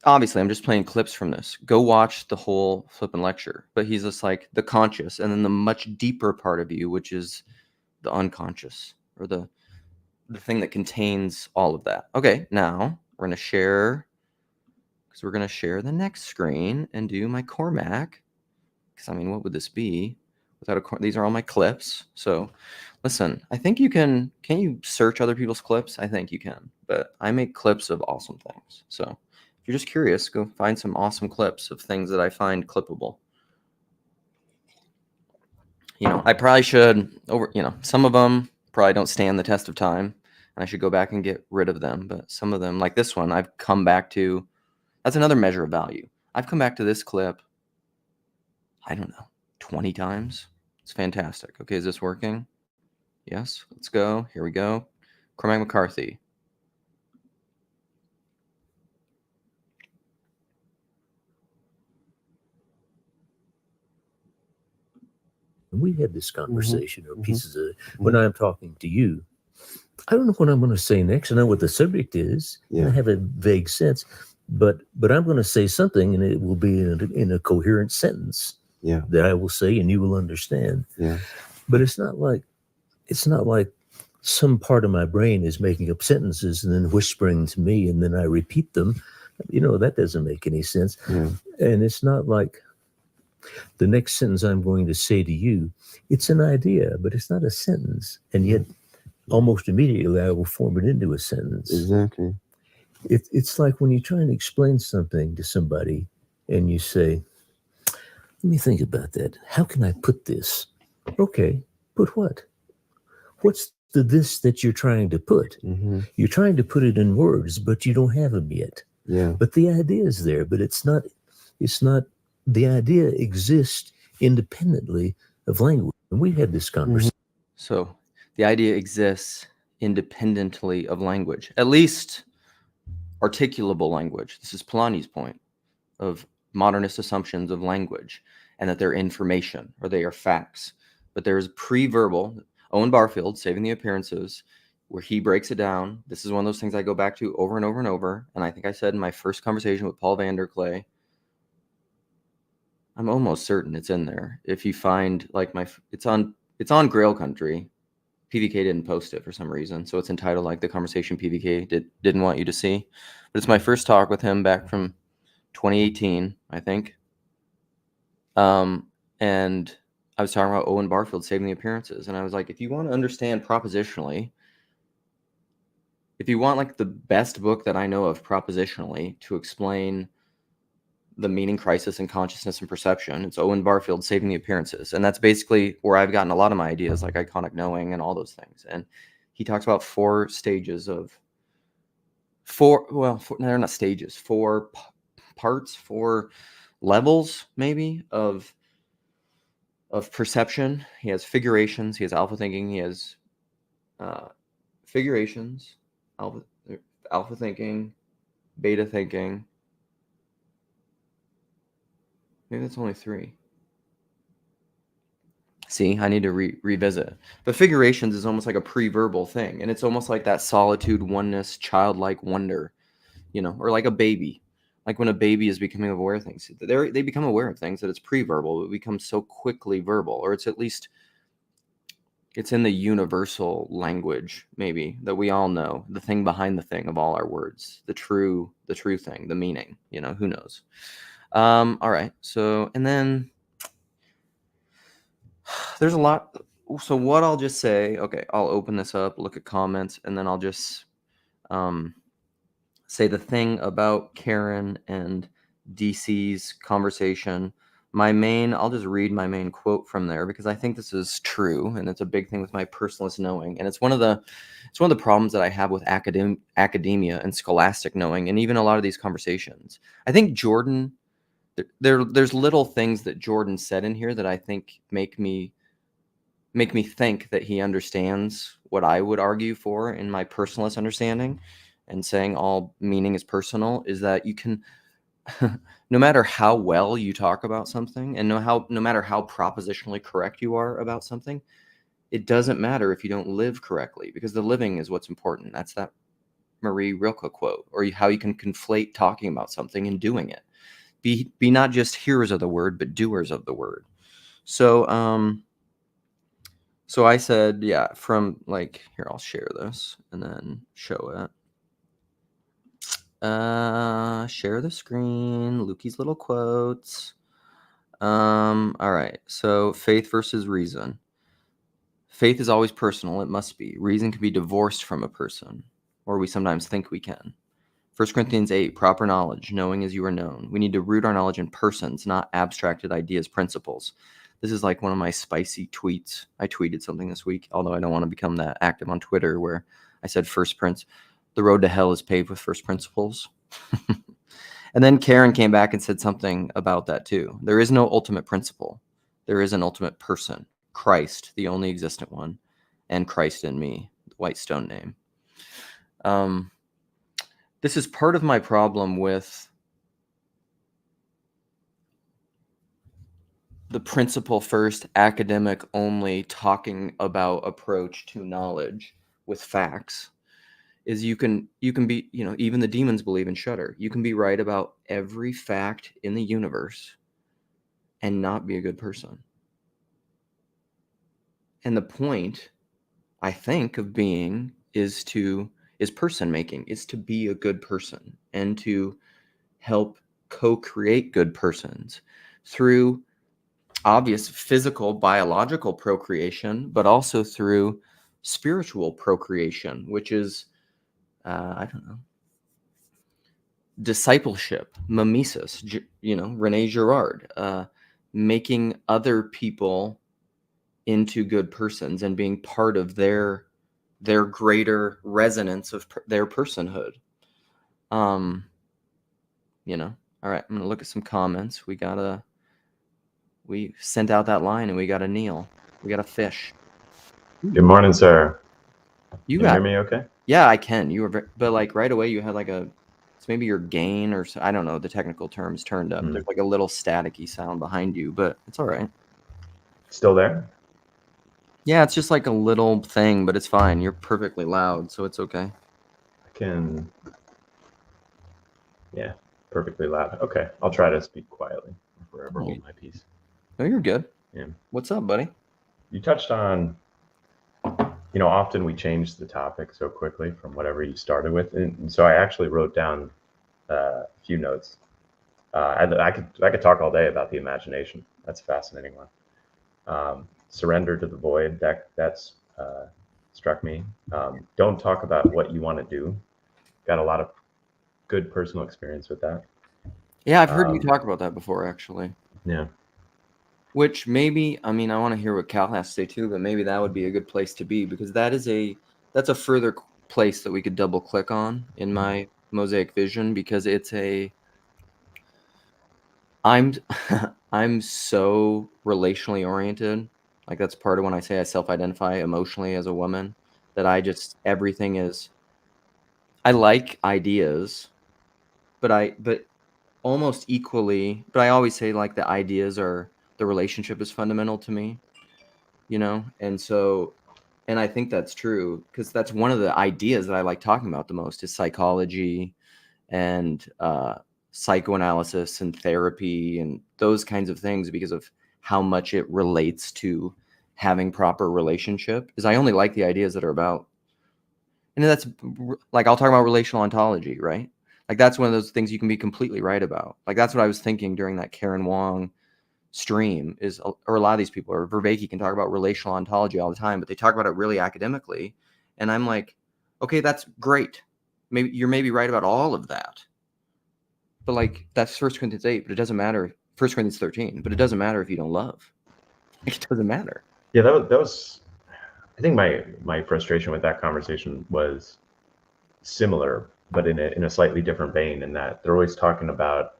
obviously, I'm just playing clips from this. Go watch the whole flipping lecture. But he's just like the conscious, and then the much deeper part of you, which is the unconscious, or the thing that contains all of that. Okay, now we're going to share, because we're going to share the next screen and do my Cormac. Because, I mean, what would this be without a these are all my clips. So, listen, I think you can you search other people's clips? I think you can. But I make clips of awesome things. So, if you're just curious, go find some awesome clips of things that I find clippable. I probably should some of them probably don't stand the test of time and I should go back and get rid of them. But some of them, like this one, I've come back to. That's another measure of value. I've come back to this clip, I don't know, 20 times. It's fantastic. Okay, is this working? Yes, let's go. Here we go. Cormac McCarthy. We had this conversation or pieces of when I'm talking to you. I don't know what I'm going to say next. I know what the subject is. And I have a vague sense, but I'm going to say something, and it will be in a coherent sentence that I will say, and you will understand. But it's not like some part of my brain is making up sentences and then whispering to me, and then I repeat them. That doesn't make any sense. And it's not like the next sentence I'm going to say to you, it's an idea, but it's not a sentence. And yet, almost immediately, I will form it into a sentence. Exactly. It's like when you're trying to explain something to somebody and you say, let me think about that. How can I put this? Okay, put what? What's the this that you're trying to put? You're trying to put it in words, but you don't have them yet. But the idea is there, but it's not, the idea exists independently of language. And we had this conversation. So the idea exists independently of language, at least articulable language. This is Polanyi's point of modernist assumptions of language, and that they're information or they are facts. But there's pre-verbal, Owen Barfield, Saving the Appearances, where he breaks it down. This is one of those things I go back to over and over and over. And I think I said in my first conversation with Paul Vanderklay, I'm almost certain it's in there. If you find it's on Grail Country. PVK didn't post it for some reason, so it's entitled like the conversation PVK didn't want you to see. But it's my first talk with him back from 2018, I think. And I was talking about Owen Barfield, Saving the Appearances, and I was like, if you want to understand propositionally, if you want like the best book that I know of propositionally to explain the meaning crisis in consciousness and perception, it's Owen Barfield, Saving the Appearances. And that's basically where I've gotten a lot of my ideas, like iconic knowing and all those things. And he talks about four stages of they're not stages, four parts, four levels maybe of perception. He has figurations, he has alpha thinking, he has figurations, alpha thinking, beta thinking. Maybe that's only three. See, I need to revisit. But figurations is almost like a pre-verbal thing. And it's almost like that solitude, oneness, childlike wonder, or like a baby. Like when a baby is becoming aware of things. They become aware of things that it's pre-verbal. It becomes so quickly verbal. Or it's at least, it's in the universal language, maybe, that we all know. The thing behind the thing of all our words. The true thing, the meaning. Who knows? All right. So, and then there's a lot. So what I'll just say, okay, I'll open this up, look at comments, and then I'll just say the thing about Karen and DC's conversation. I'll just read my main quote from there because I think this is true, and it's a big thing with my personalist knowing, and it's one of the problems that I have with academia and scholastic knowing, and even a lot of these conversations. I think Jordan. There's little things that Jordan said in here that I think make me think that he understands what I would argue for in my personalist understanding, and saying all meaning is personal is that you can, no matter how well you talk about something and no matter how propositionally correct you are about something, it doesn't matter if you don't live correctly, because the living is what's important. That's that Marie Rilke quote, or how you can conflate talking about something and doing it. Be not just hearers of the word, but doers of the word. So, so I said, from here, I'll share this and then show it. Share the screen, Lukey's little quotes. All right. So faith versus reason. Faith is always personal. It must be. Reason can be divorced from a person, or we sometimes think we can. 1 Corinthians 8, proper knowledge, knowing as you are known. We need to root our knowledge in persons, not abstracted ideas, principles. This is like one of my spicy tweets. I tweeted something this week, although I don't want to become that active on Twitter, where I said the road to hell is paved with first principles. And then Karen came back and said something about that too. There is no ultimate principle. There is an ultimate person, Christ, the only existent one, and Christ in me, the white stone name. This is part of my problem with the principle first, academic only, talking about approach to knowledge with facts. Is you can be, even the demons believe in Shudder. You can be right about every fact in the universe and not be a good person. And the point, I think, of being is person making, is to be a good person and to help co-create good persons through obvious physical, biological procreation, but also through spiritual procreation, which is, I don't know, discipleship, mimesis, Rene Girard, making other people into good persons and being part of their greater resonance of their personhood. All right, I'm gonna look at some comments. We sent out that line and we got a Neil. We got a fish. Good morning, sir. You Can got hear me okay? Yeah, I can. You were, but like right away you had like it's maybe your gain or I don't know the technical terms turned up. There's like a little staticky sound behind you, but it's all right. Still there? Yeah, it's just like a little thing, but it's fine. You're perfectly loud, so it's okay. Yeah, perfectly loud. Okay, I'll try to speak quietly or forever hold my peace. No, you're good. Yeah. What's up, buddy? You touched on, often we change the topic so quickly from whatever you started with, and so I actually wrote down a few notes. I could talk all day about the imagination. That's a fascinating one. Surrender to the void. That's struck me. Don't talk about what you want to do. Got a lot of good personal experience with that. Yeah, I've heard you talk about that before, actually. Yeah. Which maybe, I want to hear what Cal has to say too, but maybe that would be a good place to be, because that's a further place that we could double click on in my mosaic vision, because I'm so relationally oriented. Like that's part of when I say I self-identify emotionally as a woman, that everything is, I like ideas, but almost equally, but I always say like the relationship is fundamental to me, and I think that's true, because that's one of the ideas that I like talking about the most is psychology and psychoanalysis and therapy and those kinds of things, because of how much it relates to having proper relationship. Is I only like the ideas that are about, and that's like, I'll talk about relational ontology, right? Like that's one of those things you can be completely right about. Like that's what I was thinking during that Karen Wong stream or a lot of these people, or Vervaeke can talk about relational ontology all the time, but they talk about it really academically. And I'm like, okay, that's great. Maybe you're right about all of that. But like that's 1 Corinthians 8, but it doesn't matter. 1 Corinthians 13, but it doesn't matter if you don't love. It doesn't matter. Yeah, that was I think my frustration with that conversation was similar, but in a slightly different vein, in that they're always talking about,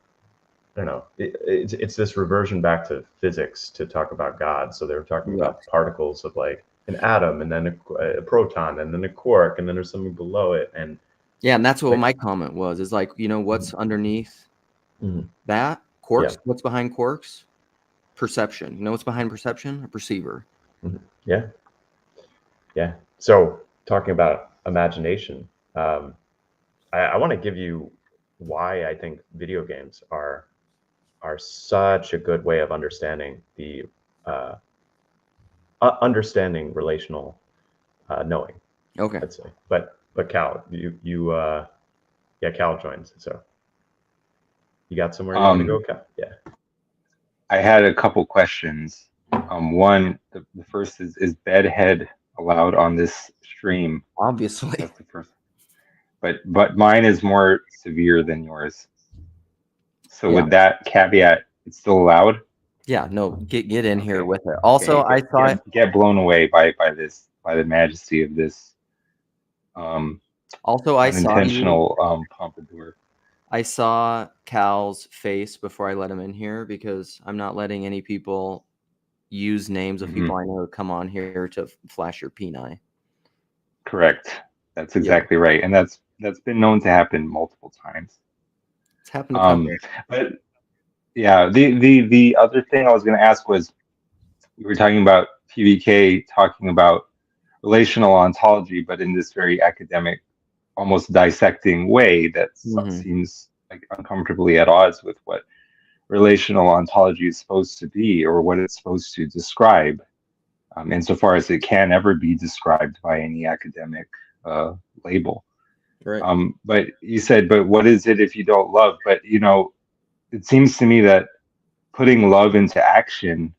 I don't know, it's this reversion back to physics to talk about God. So they were talking about particles of like an atom, and then a proton, and then a quark, and then there's something below it. And that's what my comment was, is like, what's underneath that? Quarks. Yeah. What's behind quarks? Perception. What's behind perception? A perceiver. Yeah. Yeah. So talking about imagination, I want to give you why I think video games are such a good way of understanding the understanding relational knowing. Okay. Let's say, but Cal, Cal joins. So you got somewhere you want to go, Cal? Yeah. I had a couple questions. One, the first is bedhead allowed on this stream? Obviously. That's the first. But mine is more severe than yours. So with that caveat, it's still allowed? Yeah, no, get in here with it. Also, I thought get blown away by the majesty of this also I saw unintentional pompadour. I saw Cal's face before I let him in here because I'm not letting any people use names of people I know come on here to flash your peni. Correct. That's Yeah. exactly right, and that's been known to happen multiple times. It's happened a couple. But yeah, the other thing I was going to ask was, we were talking about PBK talking about relational ontology, but in this very academic, almost dissecting way that seems like uncomfortably at odds with what relational ontology is supposed to be, or what it's supposed to describe, insofar as it can ever be described by any academic label. Right. But you said, but what is it if you don't love? But it seems to me that putting love into action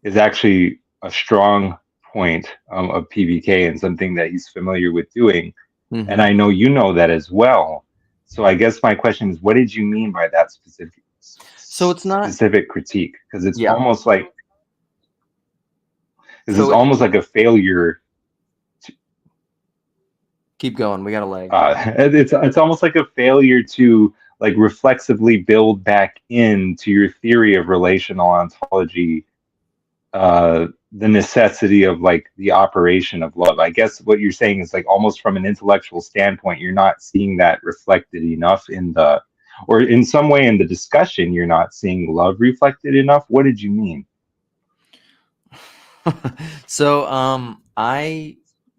is actually a strong point of PBK, and something that he's familiar with doing. And I know you know that as well. So I guess my question is, what did you mean by that specific critique? Because it's almost like it's almost like a failure. Keep going. We got a leg. It's almost like a failure to like reflexively build back into your theory of relational ontology the necessity of like the operation of love. I guess what you're saying is like almost from an intellectual standpoint, you're not seeing that reflected enough or in some way in the discussion, you're not seeing love reflected enough. What did you mean? So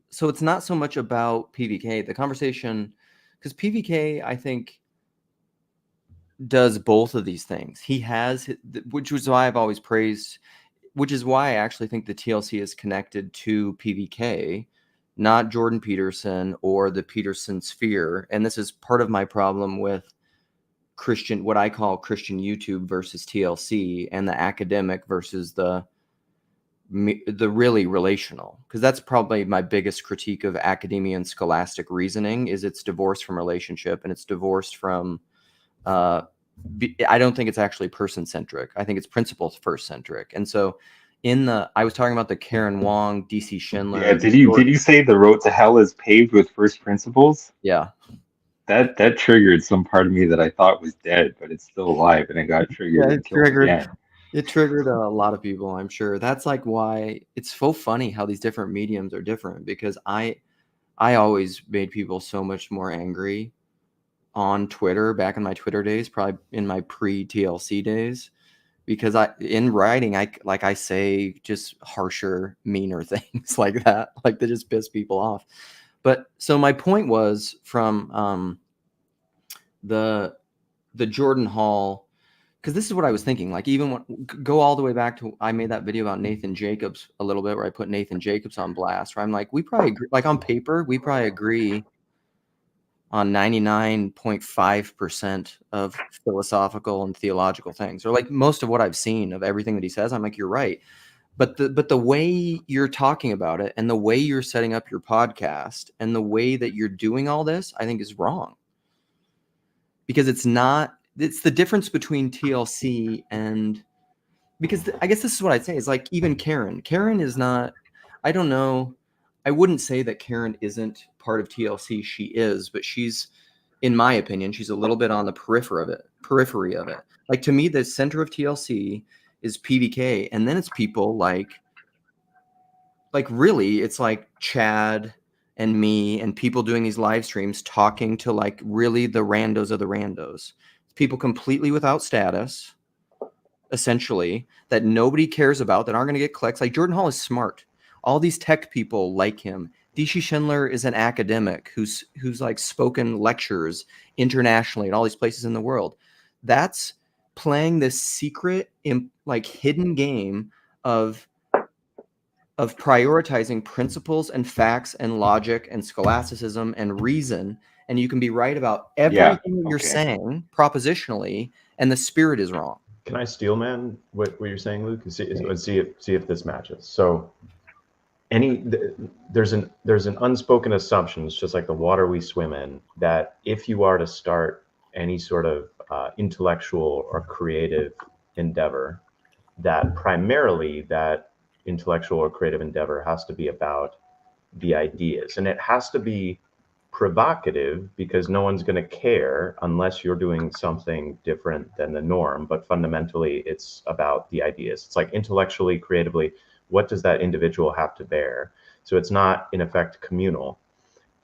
so it's not so much about PBK, the conversation, because PBK, I think, does both of these things. He has, which was why I've always praised, which is why I actually think the TLC is connected to PBK, not Jordan Peterson or the Peterson sphere. And this is part of my problem with Christian, what I call Christian YouTube versus TLC, and the academic versus the really relational, because that's probably my biggest critique of academia and scholastic reasoning, is it's divorced from relationship, and it's divorced from I don't think it's actually person-centric. I think it's principle-first-centric. And so I was talking about the Karen Wong, DC Schindler. Yeah, did you say the road to hell is paved with first principles? Yeah. That triggered some part of me that I thought was dead, but it's still alive, and it got triggered and killed again. It triggered a lot of people, I'm sure. That's like why it's so funny how these different mediums are different, because I always made people so much more angry on Twitter back in my Twitter days, probably in my pre-TLC days, because in writing, I say just harsher, meaner things like that, like they just piss people off. But so my point was from the Jordan Hall, because this is what I was thinking. Like, even go all the way back to, I made that video about Nathan Jacobs a little bit, where I put Nathan Jacobs on blast, where I'm like, we probably agree, like on paper, we probably agree on 99.5% of philosophical and theological things, or like most of what I've seen of everything that he says. I'm like, you're right. But the way you're talking about it, and the way you're setting up your podcast, and the way that you're doing all this, I think is wrong. Because it's the difference between TLC and, because I guess this is what I'd say is like, even Karen is not, I don't know. I wouldn't say that Karen isn't part of TLC. She is, but she's, in my opinion, she's a little bit on the periphery of it. Like, to me, the center of TLC is PBK, and then it's people like really, it's like Chad and me and people doing these live streams talking to like really the randos of the randos. People completely without status, essentially, that nobody cares about, that aren't going to get clicks. Like, Jordan Hall is smart. All these tech people like him. DC Schindler is an academic who's like spoken lectures internationally at all these places in the world. That's playing this secret, like hidden game of prioritizing principles and facts and logic and scholasticism and reason. And you can be right about everything that you're saying propositionally, and the spirit is wrong. Can I steel man what you're saying, Luke? See if this matches. So there's an unspoken assumption, it's just like the water we swim in, that if you are to start any sort of intellectual or creative endeavor, that primarily that intellectual or creative endeavor has to be about the ideas, and it has to be provocative because no one's going to care unless you're doing something different than the norm. But fundamentally, it's about the ideas. It's like intellectually, creatively, what does that individual have to bear? So it's not, in effect, communal.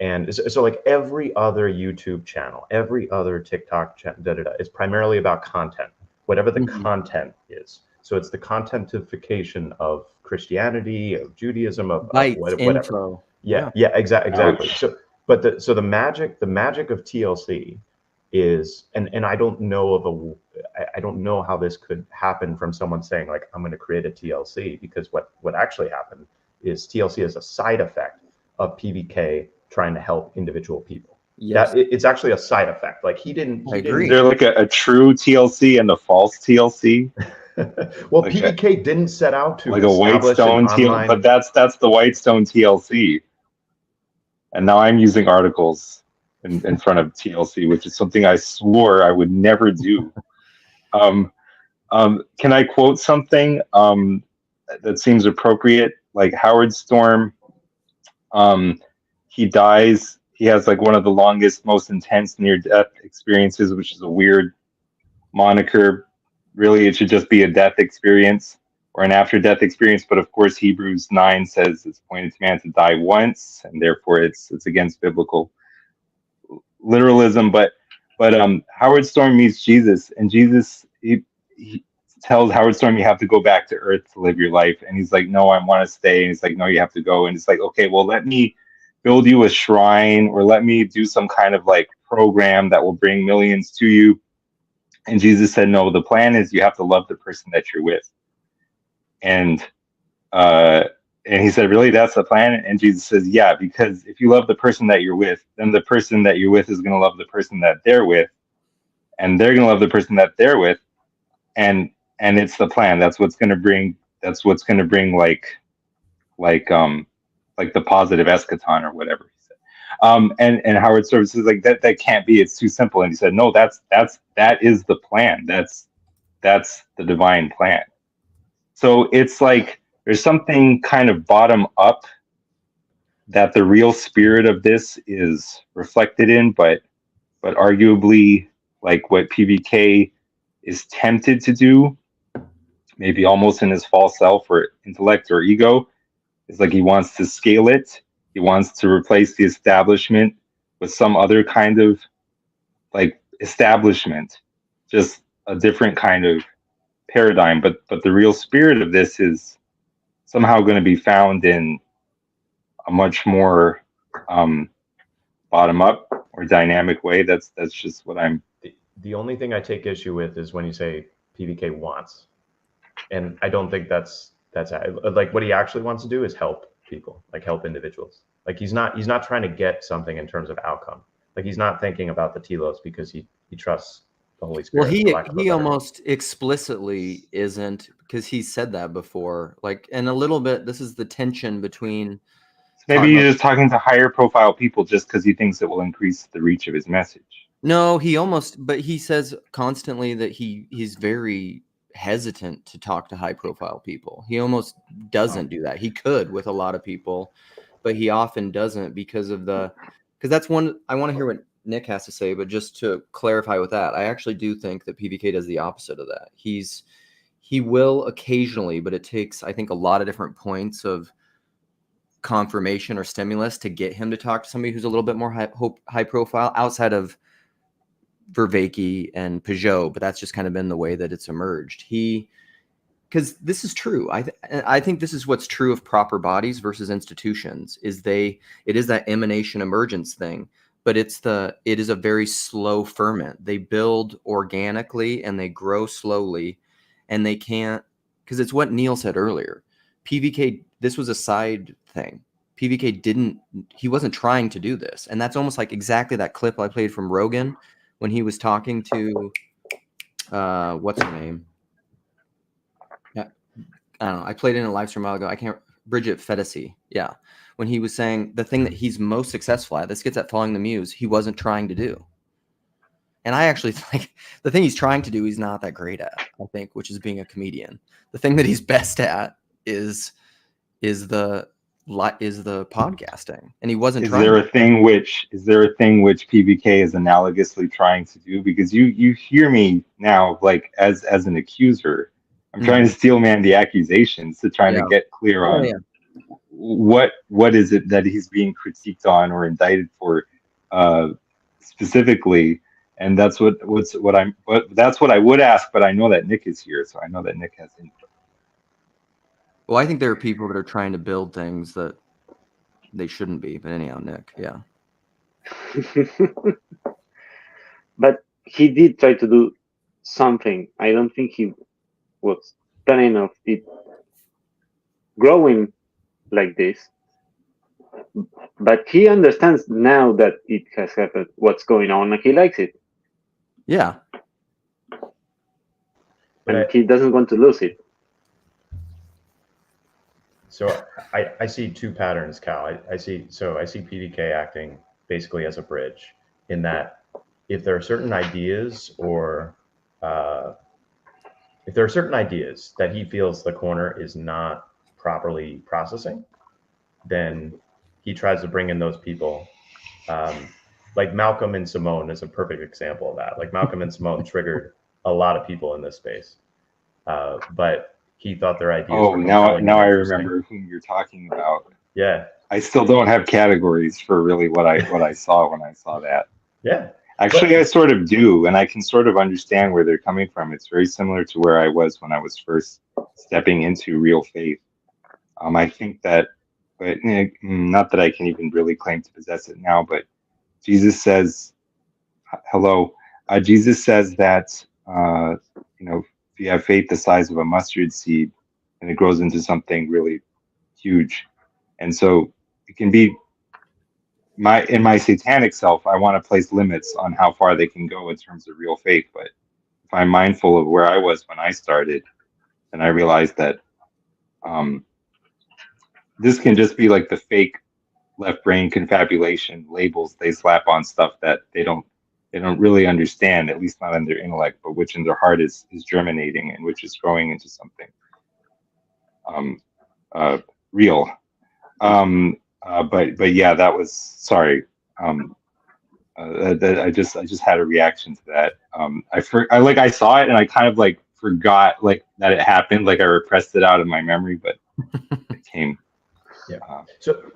And so like every other YouTube channel, every other TikTok channel, it's primarily about content, whatever the content is. So it's the contentification of Christianity, of Judaism, of whatever. Info. Yeah, exactly. So, but the magic of TLC is, and I don't know I don't know how this could happen from someone saying like, I'm going to create a TLC, because what actually happened is TLC is a side effect of PVK trying to help individual people. Yes. It's actually a side effect. Like he didn't. Is there like a true TLC and a false TLC? Well, like PVK didn't set out to like a Whitestone TLC, but that's the Whitestone TLC. And now I'm using articles in front of TLC, which is something I swore I would never do. Can I quote something that seems appropriate? Like Howard Storm, he dies. He has like one of the longest, most intense near-death experiences, which is a weird moniker. Really, it should just be a death experience or an after-death experience. But of course, Hebrews 9 says it's appointed to man to die once, and therefore it's against biblical literalism. But Howard Storm meets Jesus, and Jesus he tells Howard Storm, you have to go back to Earth to live your life. And he's like, no, I want to stay. And he's like, no, you have to go. And it's like, okay, well, let me build you a shrine, or let me do some kind of like program that will bring millions to you. And Jesus said, no, the plan is you have to love the person that you're with. And he said, really, that's the plan? And Jesus says, yeah, because if you love the person that you're with, then the person that you're with is going to love the person that they're with, and they're going to love the person that they're with. And it's the plan. That's what's going to bring like the positive eschaton or whatever he said. And Howard Storm says like that can't be. It's too simple. And he said, no, that is the plan. That's the divine plan. So it's like there's something kind of bottom up that the real spirit of this is reflected in, but arguably like what PVK is tempted to do, maybe almost in his false self or intellect or ego, is like he wants to scale it. He wants to replace the establishment with some other kind of like establishment, just a different kind of paradigm. But the real spirit of this is somehow going to be found in a much more bottom up or dynamic way. That's just what I'm. The only thing I take issue with is when you say PVK wants, and I don't think that's like what he actually wants to do is help people, like help individuals. Like he's not trying to get something in terms of outcome. Like he's not thinking about the telos because he trusts the Holy Spirit. Well, he almost explicitly isn't, because he said that before. Like, and a little bit, this is the tension between. Maybe he's just talking to higher profile people just because he thinks it will increase the reach of his message. No, but he says constantly that he's very hesitant to talk to high profile people. He almost doesn't do that. He could with a lot of people, but he often doesn't because that's one. I want to hear what Nick has to say, but just to clarify with that, I actually do think that PVK does the opposite of that. He will occasionally, but it takes, I think, a lot of different points of confirmation or stimulus to get him to talk to somebody who's a little bit more high profile outside of Vervaeke and Peugeot, but that's just kind of been the way that it's emerged. Because this is true. I think this is what's true of proper bodies versus institutions. It is that emanation emergence thing, but it is a very slow ferment. They build organically and they grow slowly, and they can't, because it's what Neil said earlier. PVK, this was a side thing. PVK he wasn't trying to do this, and that's almost like exactly that clip I played from Rogan when he was talking to, what's her name? Yeah, I don't know. I played it in a live stream a while ago. Bridget Fedesi. Yeah. When he was saying the thing that he's most successful at, this gets at following the muse, he wasn't trying to do. And I actually think the thing he's trying to do, he's not that great at, I think, which is being a comedian. The thing that he's best at is the is the podcasting, and he wasn't Is trying. there a thing which PBK is analogously trying to do? Because you hear me now like as an accuser. I'm trying to steel man the accusations to trying to get clear on what is it that he's being critiqued on or indicted for specifically. And that's what I would ask, but I know that Nick is here, so I know that Nick has input. Well, I think there are people that are trying to build things that they shouldn't be. But anyhow, Nick, yeah. But he did try to do something. I don't think he was planning of it growing like this. But he understands now that it has happened, what's going on, and he likes it. Yeah. And he doesn't want to lose it. So I see two patterns, Cal. I see PDK acting basically as a bridge, in that if there are certain ideas or if there are certain ideas that he feels the corner is not properly processing, then he tries to bring in those people. Like Malcolm and Simone is a perfect example of that. Like Malcolm and Simone triggered a lot of people in this space, but he thought their ideas. Oh, now I remember whom you're talking about. Yeah. I still don't have categories for really what I saw when I saw that. Yeah. Actually, I sort of do, and I can sort of understand where they're coming from. It's very similar to where I was when I was first stepping into real faith. I think that, but not that I can even really claim to possess it now, but Jesus says, Jesus says that, if you have faith the size of a mustard seed and it grows into something really huge. And so it can be in my satanic self, I want to place limits on how far they can go in terms of real faith. But if I'm mindful of where I was when I started, then I realized that this can just be like the fake left brain confabulation labels they slap on stuff that they don't really understand, at least not in their intellect, but which in their heart is germinating and which is growing into something real. But yeah, that was, sorry. I just had a reaction to that. I saw it and I kind of like forgot like that it happened. Like I repressed it out of my memory, but it came. Yeah.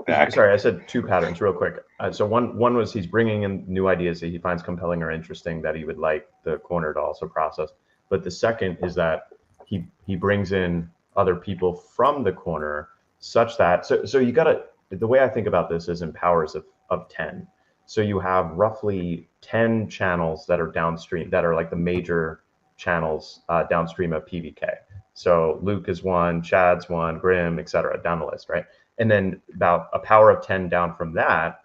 Back. Sorry, I said two patterns real quick. So one was he's bringing in new ideas that he finds compelling or interesting that he would like the corner to also process. But the second is that he brings in other people from the corner such that, so you gotta, the way I think about this is in powers of 10. So you have roughly 10 channels that are downstream, that are like the major channels downstream of PVK. So Luke is one, Chad's one, Grim, etc. down the list, right? And then about a power of 10 down from that,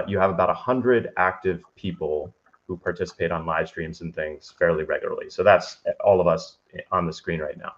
you have about 100 active people who participate on live streams and things fairly regularly. So that's all of us on the screen right now.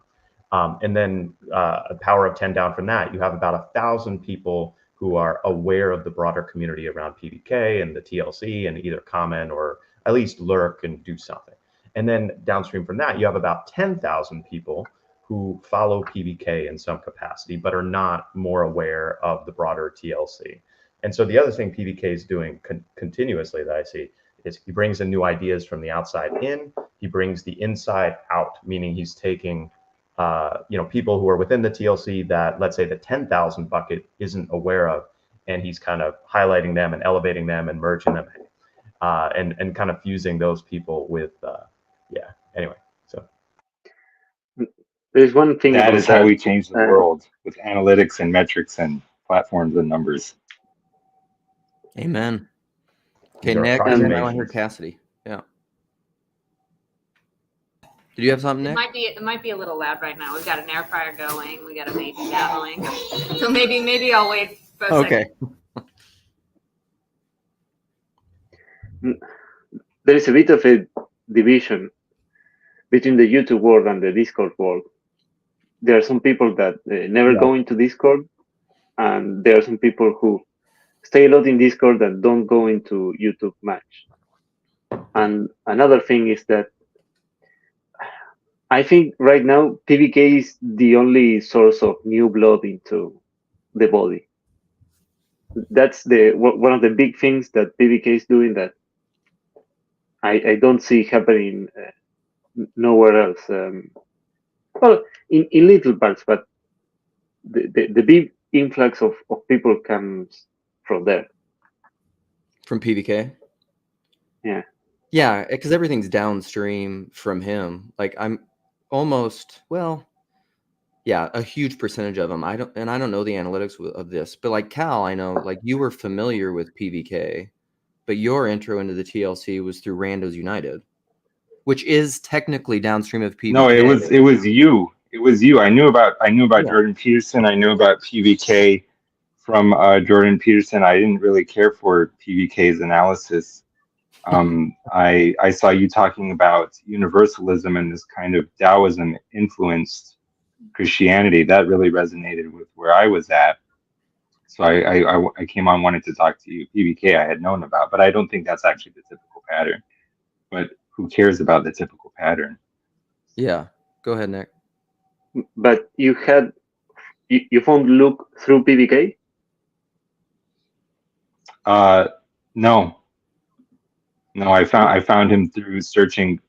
And then a power of 10 down from that, you have about 1,000 people who are aware of the broader community around PBK and the TLC and either comment or at least lurk and do something. And then downstream from that, you have about 10,000 people who follow PBK in some capacity, but are not more aware of the broader TLC. And so the other thing PBK is doing continuously that I see is he brings in new ideas from the outside in, he brings the inside out, meaning he's taking people who are within the TLC that, let's say, the 10,000 bucket isn't aware of, and he's kind of highlighting them and elevating them and merging them, and kind of fusing those people with, anyway, so. There's one thing that is how we change the world, with analytics and metrics and platforms and numbers. Amen. Okay, Nick, and then I hear Cassidy. Yeah. Did you have something, Nick? It might be a little loud right now. We've got an air fryer going. We got a baby babbling. So maybe I'll wait for a second. There is a bit of a division between the YouTube world and the Discord world. There are some people that never go into Discord, and there are some people who stay a lot in Discord and don't go into YouTube much. And another thing is that I think right now PBK is the only source of new blood into the body. that's one of the big things that PBK is doing that I don't see happening nowhere else. Well, in little parts, but the big influx of people comes from there. From PBK. Yeah. Yeah, because everything's downstream from him. Like I'm almost, well, yeah, a huge percentage of them. I don't know the analytics of this, but like Cal, I know like you were familiar with PBK, but your intro into the TLC was through Randos United, which is technically downstream of PBK. No, it was you. It was you. I knew about Yeah. Jordan Peterson. I knew about PBK from Jordan Peterson. I didn't really care for PBK's analysis. I saw you talking about universalism and this kind of Taoism influenced Christianity. That really resonated with where I was at. So I came on, wanted to talk to you. PBK I had known about, but I don't think that's actually the typical pattern. But who cares about the typical pattern? Yeah. Go ahead, Nick. But you found Luke through PBK? No. I found him through searching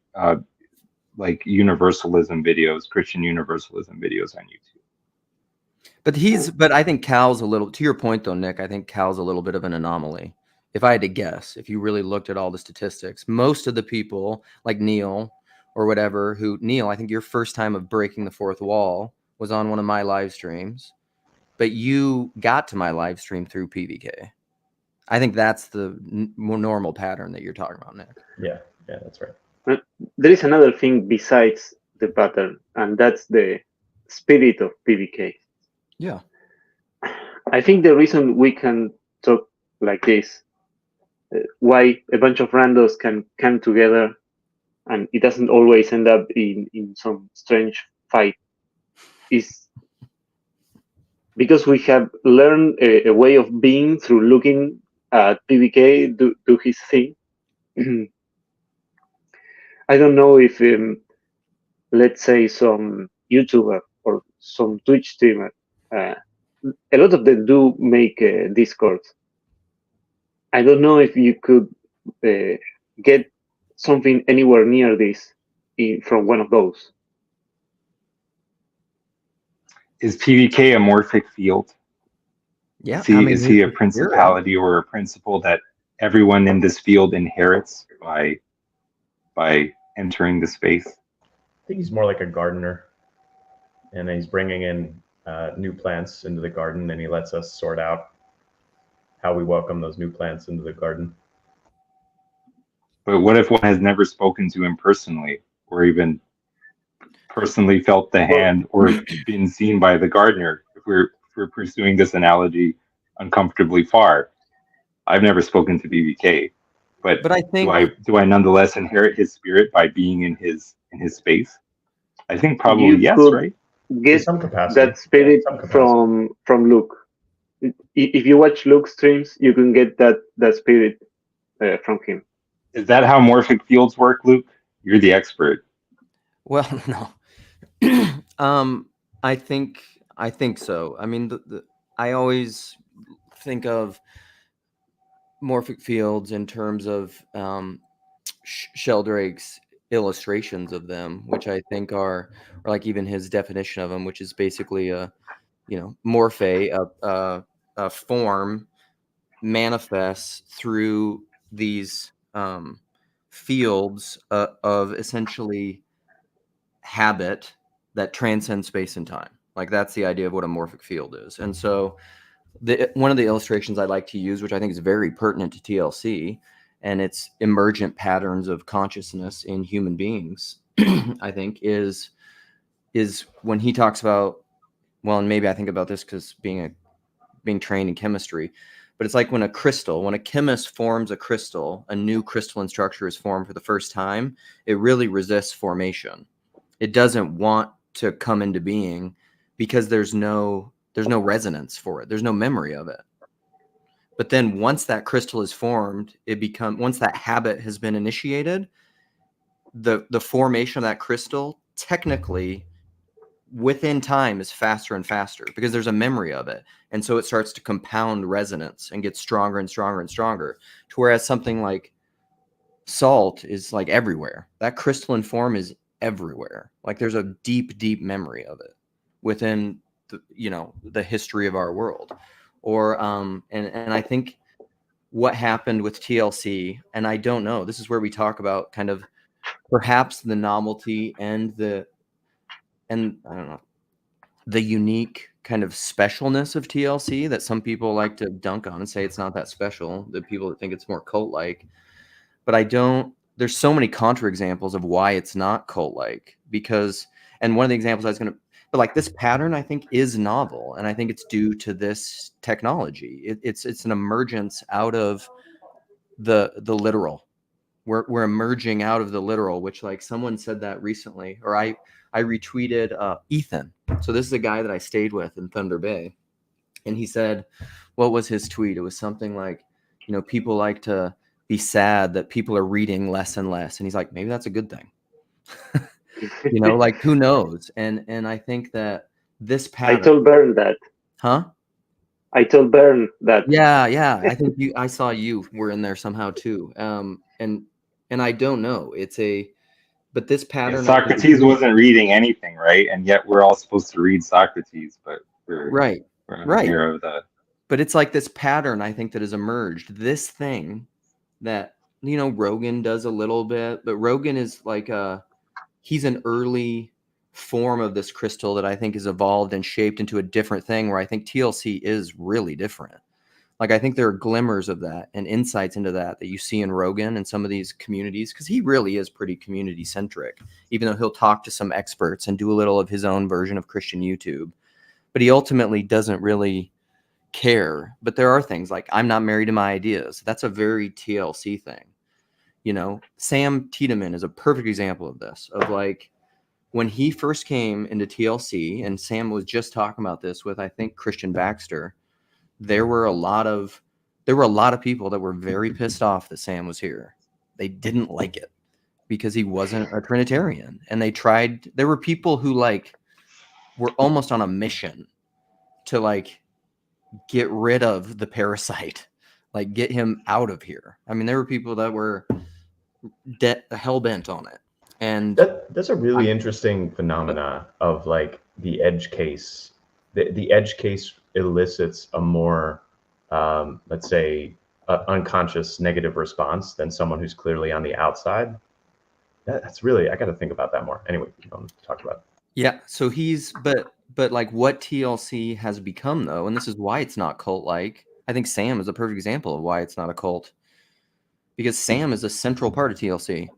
like universalism videos, Christian universalism videos on YouTube. But I think Cal's a little, to your point though, Nick, I think Cal's a little bit of an anomaly. If I had to guess, if you really looked at all the statistics, most of the people like Neil or whatever, Neil, I think your first time of breaking the fourth wall was on one of my live streams, but you got to my live stream through PBK. I think that's the more normal pattern that you're talking about, Nick. Yeah, that's right. But there is another thing besides the pattern, and that's the spirit of PBK. Yeah. I think the reason we can talk like this, why a bunch of randos can come together and it doesn't always end up in some strange fight, is because we have learned a way of being through looking at PBK do his thing. I don't know if, let's say, some YouTuber or some Twitch streamer, a lot of them do make Discords. I don't know if you could get something anywhere near this from one of those. Is PBK a morphic field? Yeah. Is he a principality or a principle that everyone in this field inherits by entering the space? I think he's more like a gardener, and he's bringing in new plants into the garden, and he lets us sort out how we welcome those new plants into the garden. But what if one has never spoken to him personally, or even personally felt the hand, or been seen by the gardener? If we're pursuing this analogy uncomfortably far, I've never spoken to BBK, but I think do I nonetheless inherit his spirit by being in his space? I think probably yes, right? Get some capacity. That spirit from Luke. If you watch Luke's streams, you can get that spirit from him. Is that how morphic fields work, Luke? You're the expert. Well, no. I think so. I mean, I always think of morphic fields in terms of Sheldrake's illustrations of them, which I think are like even his definition of them, which is basically a morphe, a form manifests through these fields of essentially habit that transcends space and time. Like that's the idea of what a morphic field is. And so one of the illustrations I like to use, which I think is very pertinent to TLC and its emergent patterns of consciousness in human beings, I think is when he talks about, well, and maybe I think about this because being trained in chemistry, but it's like when a chemist forms a crystal, a new crystalline structure is formed for the first time, it really resists formation. It doesn't want to come into being because there's no resonance for it. There's no memory of it. But then once that crystal is formed, once that habit has been initiated, the formation of that crystal technically within time is faster and faster because there's a memory of it. And so it starts to compound resonance and get stronger and stronger and stronger, to whereas something like salt is like everywhere. That crystalline form is everywhere. Like there's a deep, deep memory of it within the, the history of our world. Or and I think what happened with TLC, and I don't know, this is where we talk about kind of perhaps the novelty and I don't know, the unique kind of specialness of TLC that some people like to dunk on and say it's not that special, the people that think it's more cult-like. But there's so many counterexamples of why it's not cult-like, because, and one of the examples but like this pattern, I think, is novel, and I think it's due to this technology. It's an emergence out of the literal. We're emerging out of the literal, which, like, someone said that recently, or I retweeted Ethan. So this is a guy that I stayed with in Thunder Bay, and he said, what was his tweet? It was something like, people like to be sad that people are reading less and less, and he's like, maybe that's a good thing. Like, who knows? And I think that this pattern. I told Barren that. Huh? I told Barren that. Yeah. I think I saw you were in there somehow too. And I don't know. But this pattern. Yeah, Socrates wasn't reading anything, right? And yet we're all supposed to read Socrates, but we're not aware of that. But it's like this pattern, I think, that has emerged. This thing that, Rogan does a little bit, but Rogan is like he's an early form of this crystal that I think has evolved and shaped into a different thing, where I think TLC is really different. Like, I think there are glimmers of that and insights into that you see in Rogan and some of these communities, because he really is pretty community centric, even though he'll talk to some experts and do a little of his own version of Christian YouTube. But he ultimately doesn't really care. But there are things like, I'm not married to my ideas. That's a very TLC thing. Sam Tiedemann is a perfect example of this, of like when he first came into TLC, and Sam was just talking about this with, I think, Christian Baxter. There were a lot of people that were very pissed off that Sam was here. They didn't like it because he wasn't a Trinitarian. And there were people who like were almost on a mission to like get rid of the parasite, like get him out of here. I mean, there were people that were hell-bent on it. And that's a really interesting phenomena of like the edge case. The edge case elicits a more, let's say, unconscious negative response than someone who's clearly on the outside. That's really, I got to think about that more. Anyway, we don't talk about it. Yeah. So but like what TLC has become, though, and this is why it's not cult-like. I think Sam is a perfect example of why it's not a cult, because Sam is a central part of TLC,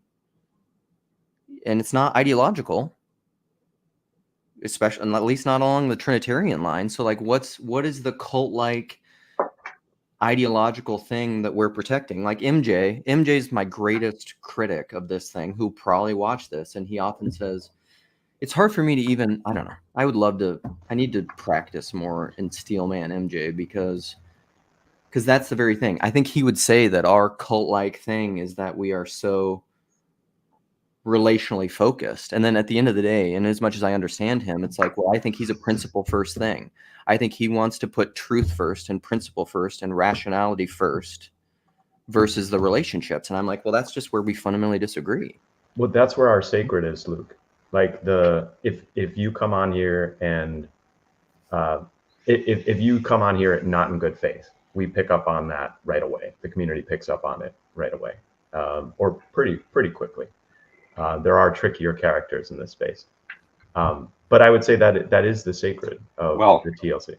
and it's not ideological, especially, at least not along the Trinitarian line. So like, what is the cult-like ideological thing that we're protecting? Like MJ's my greatest critic of this thing, who probably watched this, and he often says, it's hard for me to even, I don't know, I need to practice more in Steelman MJ, because that's the very thing. I think he would say that our cult-like thing is that we are so relationally focused. And then at the end of the day, and as much as I understand him, it's like, well, I think he's a principle first thing. I think he wants to put truth first and principle first and rationality first versus the relationships. And I'm like, well, that's just where we fundamentally disagree. Well, that's where our sacred is, Luke. Like if you come on here and if you come on here not in good faith, we pick up on that right away. The community picks up on it right away, or pretty quickly. There are trickier characters in this space, but I would say that that is the sacred of the TLC.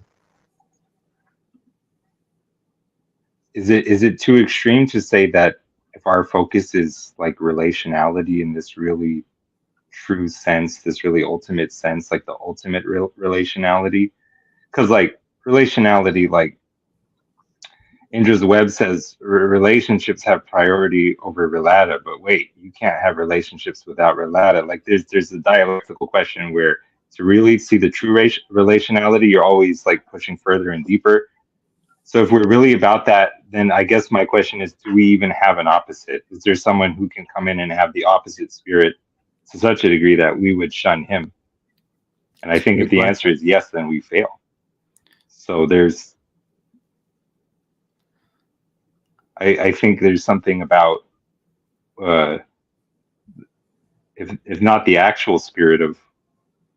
Is it too extreme to say that if our focus is like relationality in this really true sense, this really ultimate sense, like the ultimate relationality? Because like relationality, like Indra's Web says, relationships have priority over relata, but wait, you can't have relationships without relata. Like there's a dialectical question where to really see the true relationality, you're always like pushing further and deeper. So if we're really about that, then I guess my question is, do we even have an opposite? Is there someone who can come in and have the opposite spirit to such a degree that we would shun him? And I think if the answer is yes, then we fail. So I think there's something about, if not the actual spirit of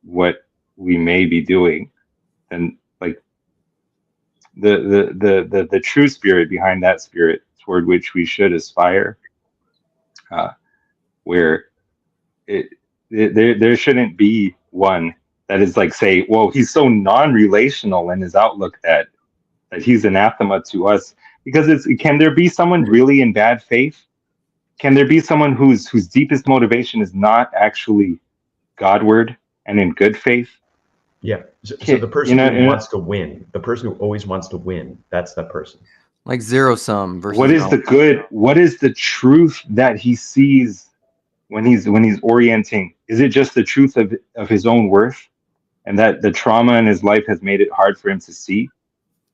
what we may be doing, then like the true spirit behind that spirit toward which we should aspire, where there shouldn't be one that is like, say, well, he's so non-relational in his outlook that he's anathema to us, because can there be someone really in bad faith? Can there be someone whose deepest motivation is not actually Godward and in good faith? Yeah. So the person who wants to win, the person who always wants to win, that's that person. Like zero sum versus. What is the good? What is the truth that he sees when he's orienting? Is it just the truth of his own worth, and that the trauma in his life has made it hard for him to see?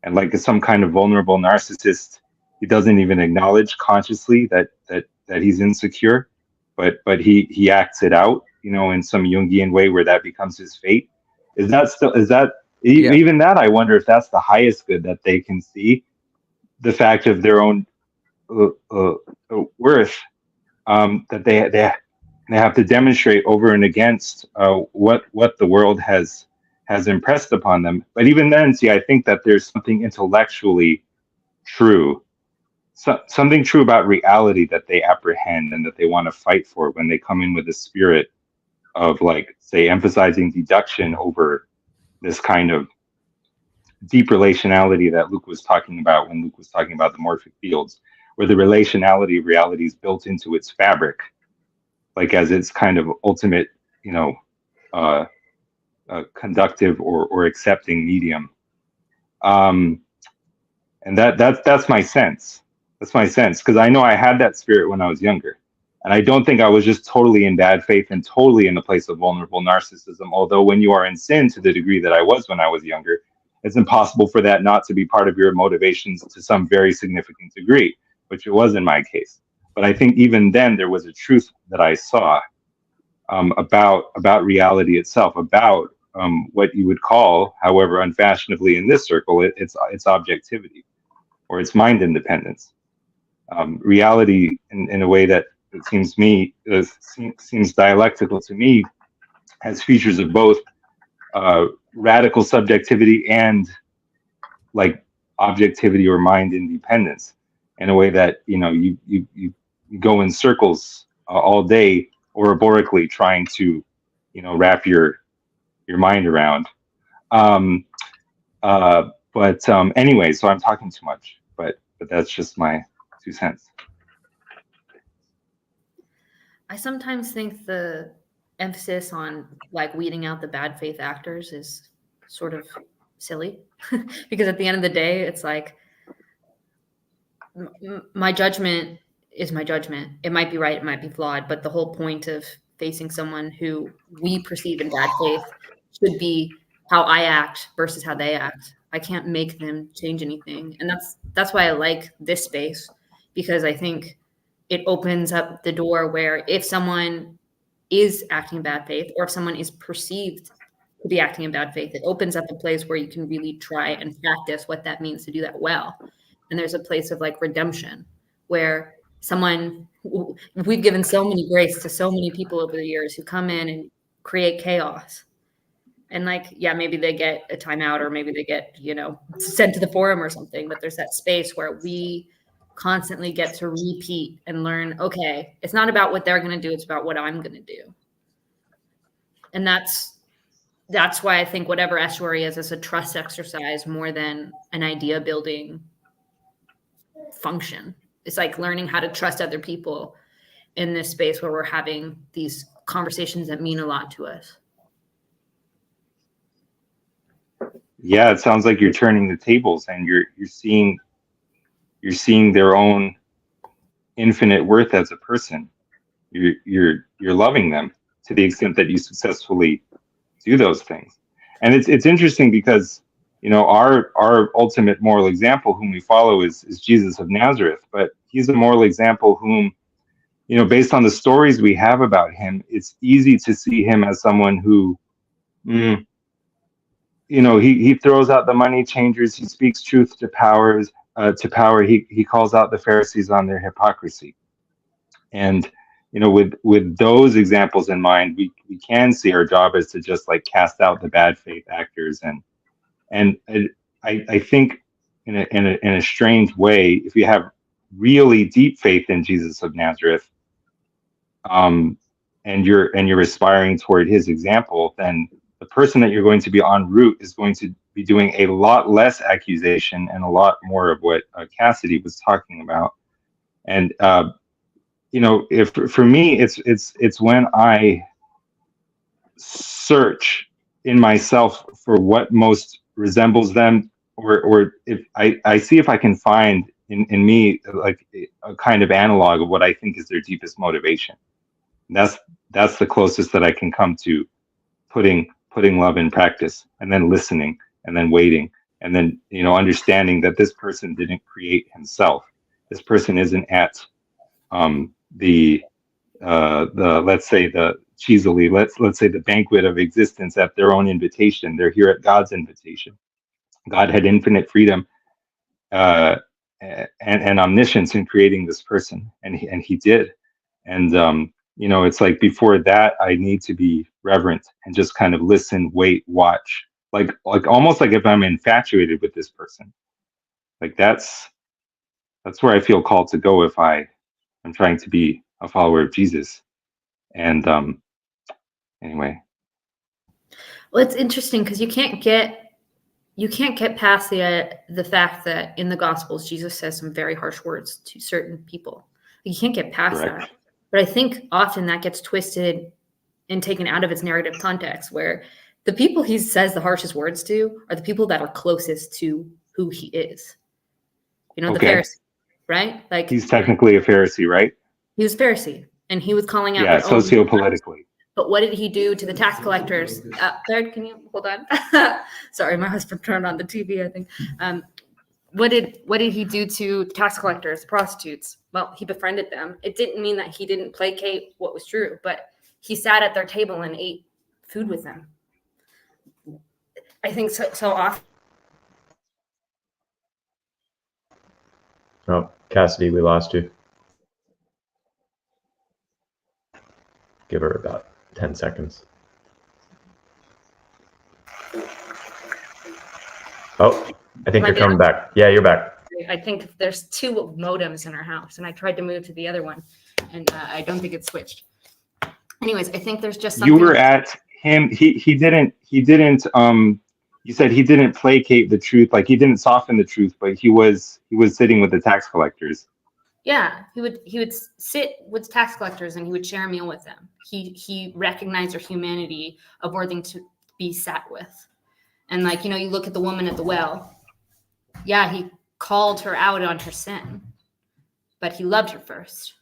And like some kind of vulnerable narcissist, he doesn't even acknowledge consciously that he's insecure, but he acts it out, in some Jungian way where that becomes his fate. Even that, I wonder if that's the highest good that they can see, the fact of their own worth, that they have to demonstrate over and against what the world has impressed upon them. But even then, see, I think that there's something intellectually true, something true about reality that they apprehend and that they want to fight for when they come in with a spirit of, like, say, emphasizing deduction over this kind of deep relationality that Luke was talking about when Luke was talking about the morphic fields, where the relationality of reality is built into its fabric, like as its kind of ultimate, conductive or accepting medium. And that's my sense. That's my sense, because I know I had that spirit when I was younger. And I don't think I was just totally in bad faith and totally in the place of vulnerable narcissism. Although when you are in sin to the degree that I was when I was younger, it's impossible for that not to be part of your motivations to some very significant degree, which it was in my case. But I think even then there was a truth that I saw about reality itself, about what you would call, however unfashionably in this circle, it's objectivity or its mind independence. Reality in a way that it seems dialectical to me has features of both radical subjectivity and like objectivity or mind independence, in a way that you go in circles all day ouroborically trying to wrap your mind around. Anyway, so I'm talking too much, but that's just my 2 cents. I sometimes think the emphasis on like weeding out the bad faith actors is sort of silly because at the end of the day, it's like my judgment is my judgment. It might be right, it might be flawed, but the whole point of facing someone who we perceive in bad faith should be how I act versus how they act. I can't make them change anything. And that's why I like this space, because I think it opens up the door where if someone is acting in bad faith, or if someone is perceived to be acting in bad faith, it opens up a place where you can really try and practice what that means to do that well. And there's a place of like redemption where we've given so many grace to so many people over the years who come in and create chaos. And like, yeah, maybe they get a timeout, or maybe they get, sent to the forum or something, but there's that space where we constantly get to repeat and learn, okay, it's not about what they're going to do, it's about what I'm going to do. And that's why I think whatever estuary is a trust exercise more than an idea building function. It's like learning how to trust other people in this space where we're having these conversations that mean a lot to us. Yeah, it sounds like you're turning the tables and you're seeing their own infinite worth as a person. You're loving them to the extent that you successfully do those things. And it's interesting because our ultimate moral example whom we follow is Jesus of Nazareth, but he's a moral example whom, based on the stories we have about him, it's easy to see him as someone who he throws out the money changers. He speaks truth to power. He calls out the Pharisees on their hypocrisy. And with those examples in mind, we can see our job is to just like cast out the bad faith actors. And I think in a strange way, if you have really deep faith in Jesus of Nazareth, and you're aspiring toward his example, then the person that you're going to be en route is going to be doing a lot less accusation and a lot more of what Cassidy was talking about. And if for me, it's when I search in myself for what most resembles them, or if I see if I can find in me like a kind of analog of what I think is their deepest motivation. That's the closest that I can come to putting love in practice, and then listening, and then waiting, and then understanding that this person didn't create himself. This person isn't at the let's say the cheesily let's say the banquet of existence at their own invitation. They're here at God's invitation. God had infinite freedom and omniscience in creating this person, and he did. And it's like before that, I need to be reverent and just kind of listen, wait, watch, like almost like if I'm infatuated with this person. Like that's where I feel called to go if I'm trying to be a follower of Jesus. And anyway. Well, it's interesting because you can't get past the fact that in the Gospels Jesus says some very harsh words to certain people. You can't get past Correct. that. But I think often that gets twisted and taken out of its narrative context, where the people he says the harshest words to are the people that are closest to who he is. The Pharisee, right? Like he's technically a Pharisee, right? He was Pharisee, and he was calling out. Yeah, sociopolitically. But what did he do to the tax collectors? Baird, can you hold on? Sorry, my husband turned on the TV, I think. What did he do to tax collectors, prostitutes? Well, he befriended them. It didn't mean that he didn't placate what was true, but he sat at their table and ate food with them. I think so often. Oh, Cassidy, we lost you. Give her about 10 seconds. Oh, I think you're coming back. Yeah, you're back. I think there's 2 modems in our house, and I tried to move to the other one, and I don't think it switched. Anyways, I think there's just something. You were at him. He didn't. You said he didn't placate the truth, like he didn't soften the truth, but he was sitting with the tax collectors. Yeah, he would sit with tax collectors and he would share a meal with them. He recognized their humanity of worthy to be sat with. And you look at the woman at the well. Yeah, he called her out on her sin, but he loved her first.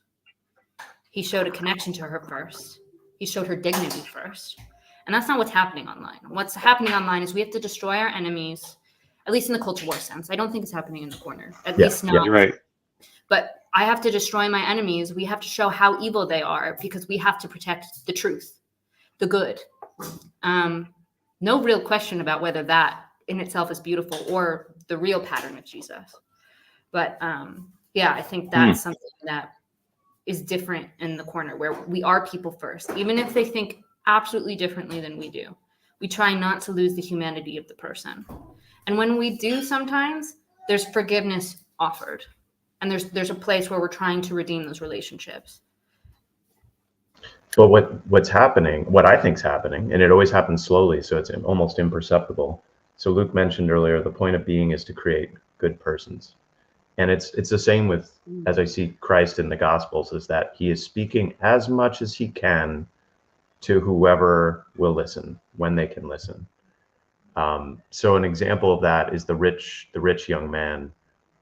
He showed a connection to her first. He showed her dignity first. And that's not what's happening online. What's happening online is we have to destroy our enemies, at least in the culture war sense. I don't think it's happening in the corner. At least not. Yeah, you're right. But I have to destroy my enemies. We have to show how evil they are because we have to protect the truth, the good. No real question about whether that in itself is beautiful or the real pattern of Jesus. But I think that's something that is different in the corner where we are people first, even if they think absolutely differently than we do. We try not to lose the humanity of the person. And when we do, sometimes there's forgiveness offered. And there's a place where we're trying to redeem those relationships. But what's happening, what I think's happening, and it always happens slowly, so it's almost imperceptible. So Luke mentioned earlier, the point of being is to create good persons. And it's the same with, as I see Christ in the Gospels, is that he is speaking as much as he can to whoever will listen, when they can listen. So an example of that is the rich young man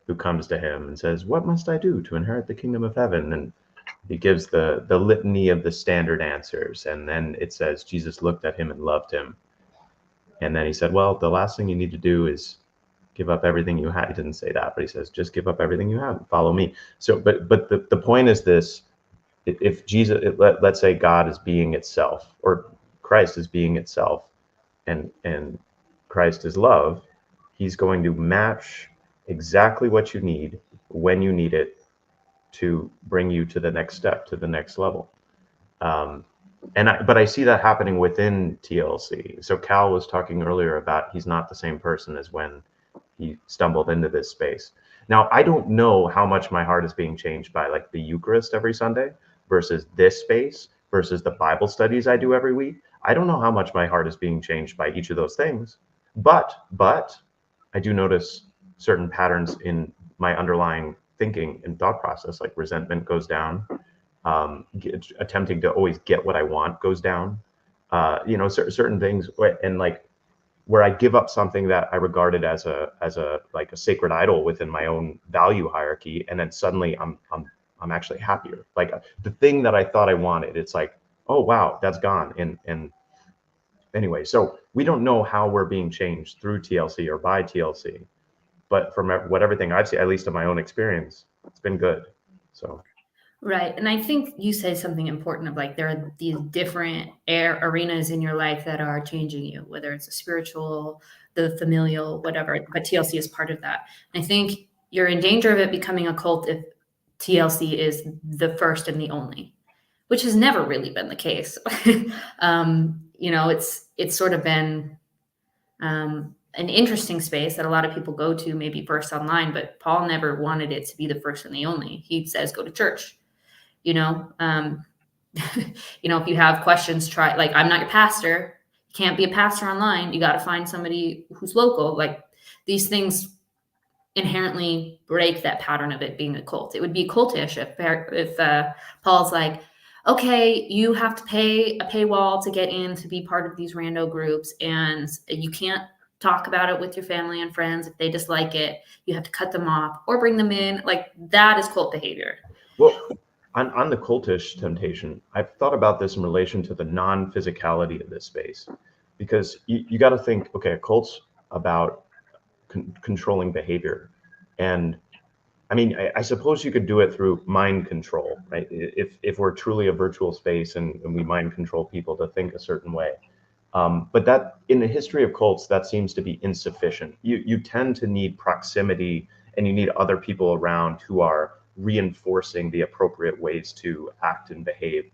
who comes to him and says, "What must I do to inherit the kingdom of heaven?" And he gives the litany of the standard answers. And then it says, Jesus looked at him and loved him. And then he said, well, the last thing you need to do is give up everything you have. He didn't say that, but he says, just give up everything you have and follow me. So, but the point is this, if Jesus, let's say God is being itself, or Christ is being itself, and Christ is love, he's going to match exactly what you need when you need it to bring you to the next step, to the next level. But I see that happening within TLC. So Cal was talking earlier about he's not the same person as when he stumbled into this space. Now, I don't know how much my heart is being changed by like the Eucharist every Sunday versus this space versus the Bible studies I do every week. I don't know how much my heart is being changed by each of those things, but I do notice certain patterns in my underlying thinking and thought process, like resentment goes down, attempting to always get what I want goes down, certain things, and like where I give up something that I regarded as a like a sacred idol within my own value hierarchy, and then suddenly I'm actually happier. Like the thing that I thought I wanted, it's like, oh wow, that's gone. And anyway, so we don't know how we're being changed through TLC or by TLC, but from everything I've seen, at least in my own experience, it's been good. So. Right. And I think you said something important of like there are these different arenas in your life that are changing you, whether it's a spiritual, the familial, whatever, but TLC is part of that. And I think you're in danger of it becoming a cult if TLC is the first and the only, which has never really been the case. It's sort of been an interesting space that a lot of people go to maybe first online, but Paul never wanted it to be the first and the only. He says, go to church. If you have questions, try, like, I'm not your pastor. You can't be a pastor online. You got to find somebody who's local. Like these things inherently break that pattern of it being a cult. It would be cultish if Paul's like, okay, you have to pay a paywall to get in to be part of these rando groups, and you can't talk about it with your family and friends. If they dislike it, you have to cut them off or bring them in. Like that is cult behavior. Well, on the cultish temptation, I've thought about this in relation to the non-physicality of this space, because you got to think, okay, a cult's about controlling behavior. And I mean, I suppose you could do it through mind control, right? If we're truly a virtual space and we mind control people to think a certain way. But that in the history of cults, that seems to be insufficient. You tend to need proximity, and you need other people around who are reinforcing the appropriate ways to act and behave.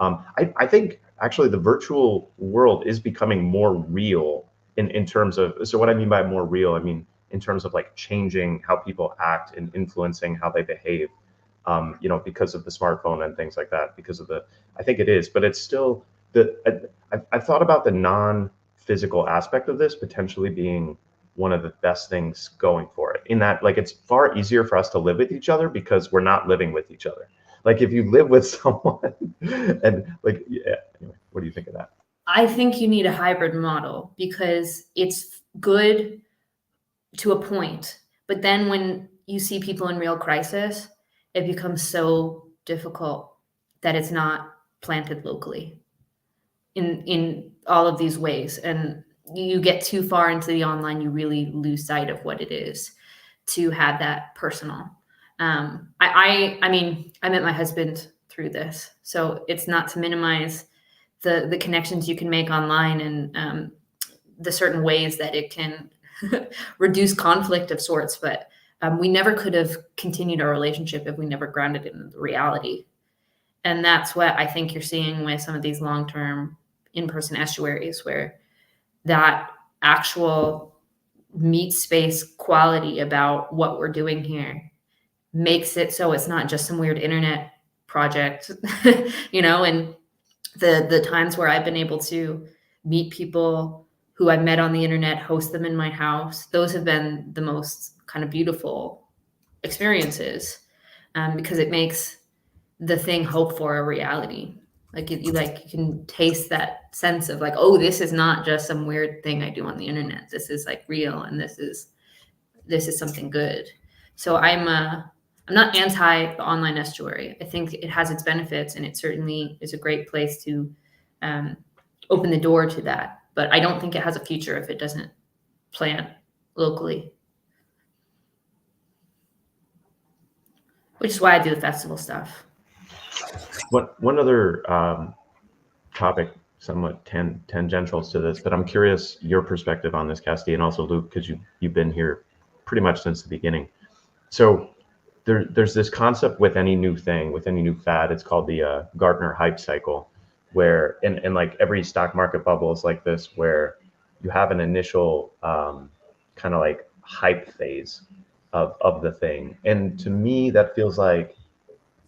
I think actually the virtual world is becoming more real in terms of, so what I mean by more real, I mean in terms of like changing how people act and influencing how they behave, because of the smartphone and things like that, I think it is, but it's still, I've thought about the non-physical aspect of this potentially being one of the best things going for it, in that like it's far easier for us to live with each other because we're not living with each other. Like if you live with someone and like, yeah, anyway, what do you think of that? I think you need a hybrid model because it's good to a point, but then when you see people in real crisis, it becomes so difficult that it's not planted locally in all of these ways. And you get too far into the online, you really lose sight of what it is to have that personal. I mean, I met my husband through this, so it's not to minimize the connections you can make online and the certain ways that it can reduce conflict of sorts. But we never could have continued our relationship if we never grounded it in the reality. And that's what I think you're seeing with some of these long-term in-person estuaries, where that actual meet space quality about what we're doing here makes it so it's not just some weird internet project, and the times where I've been able to meet people who I've met on the internet, host them in my house, those have been the most kind of beautiful experiences, because it makes the thing hope for a reality. Like you can taste that sense of like, oh, this is not just some weird thing I do on the internet. This is like real, and this is something good. So I'm not anti the online estuary. I think it has its benefits, and it certainly is a great place to open the door to that. But I don't think it has a future if it doesn't plant locally. Which is why I do the festival stuff. One other topic somewhat tangentials to this, but I'm curious your perspective on this, Cassidy, and also Luke, because you've been here pretty much since the beginning. So there's this concept with any new thing, with any new fad, it's called the Gartner hype cycle, where and like every stock market bubble is like this, where you have an initial kind of like hype phase of the thing. And to me, that feels like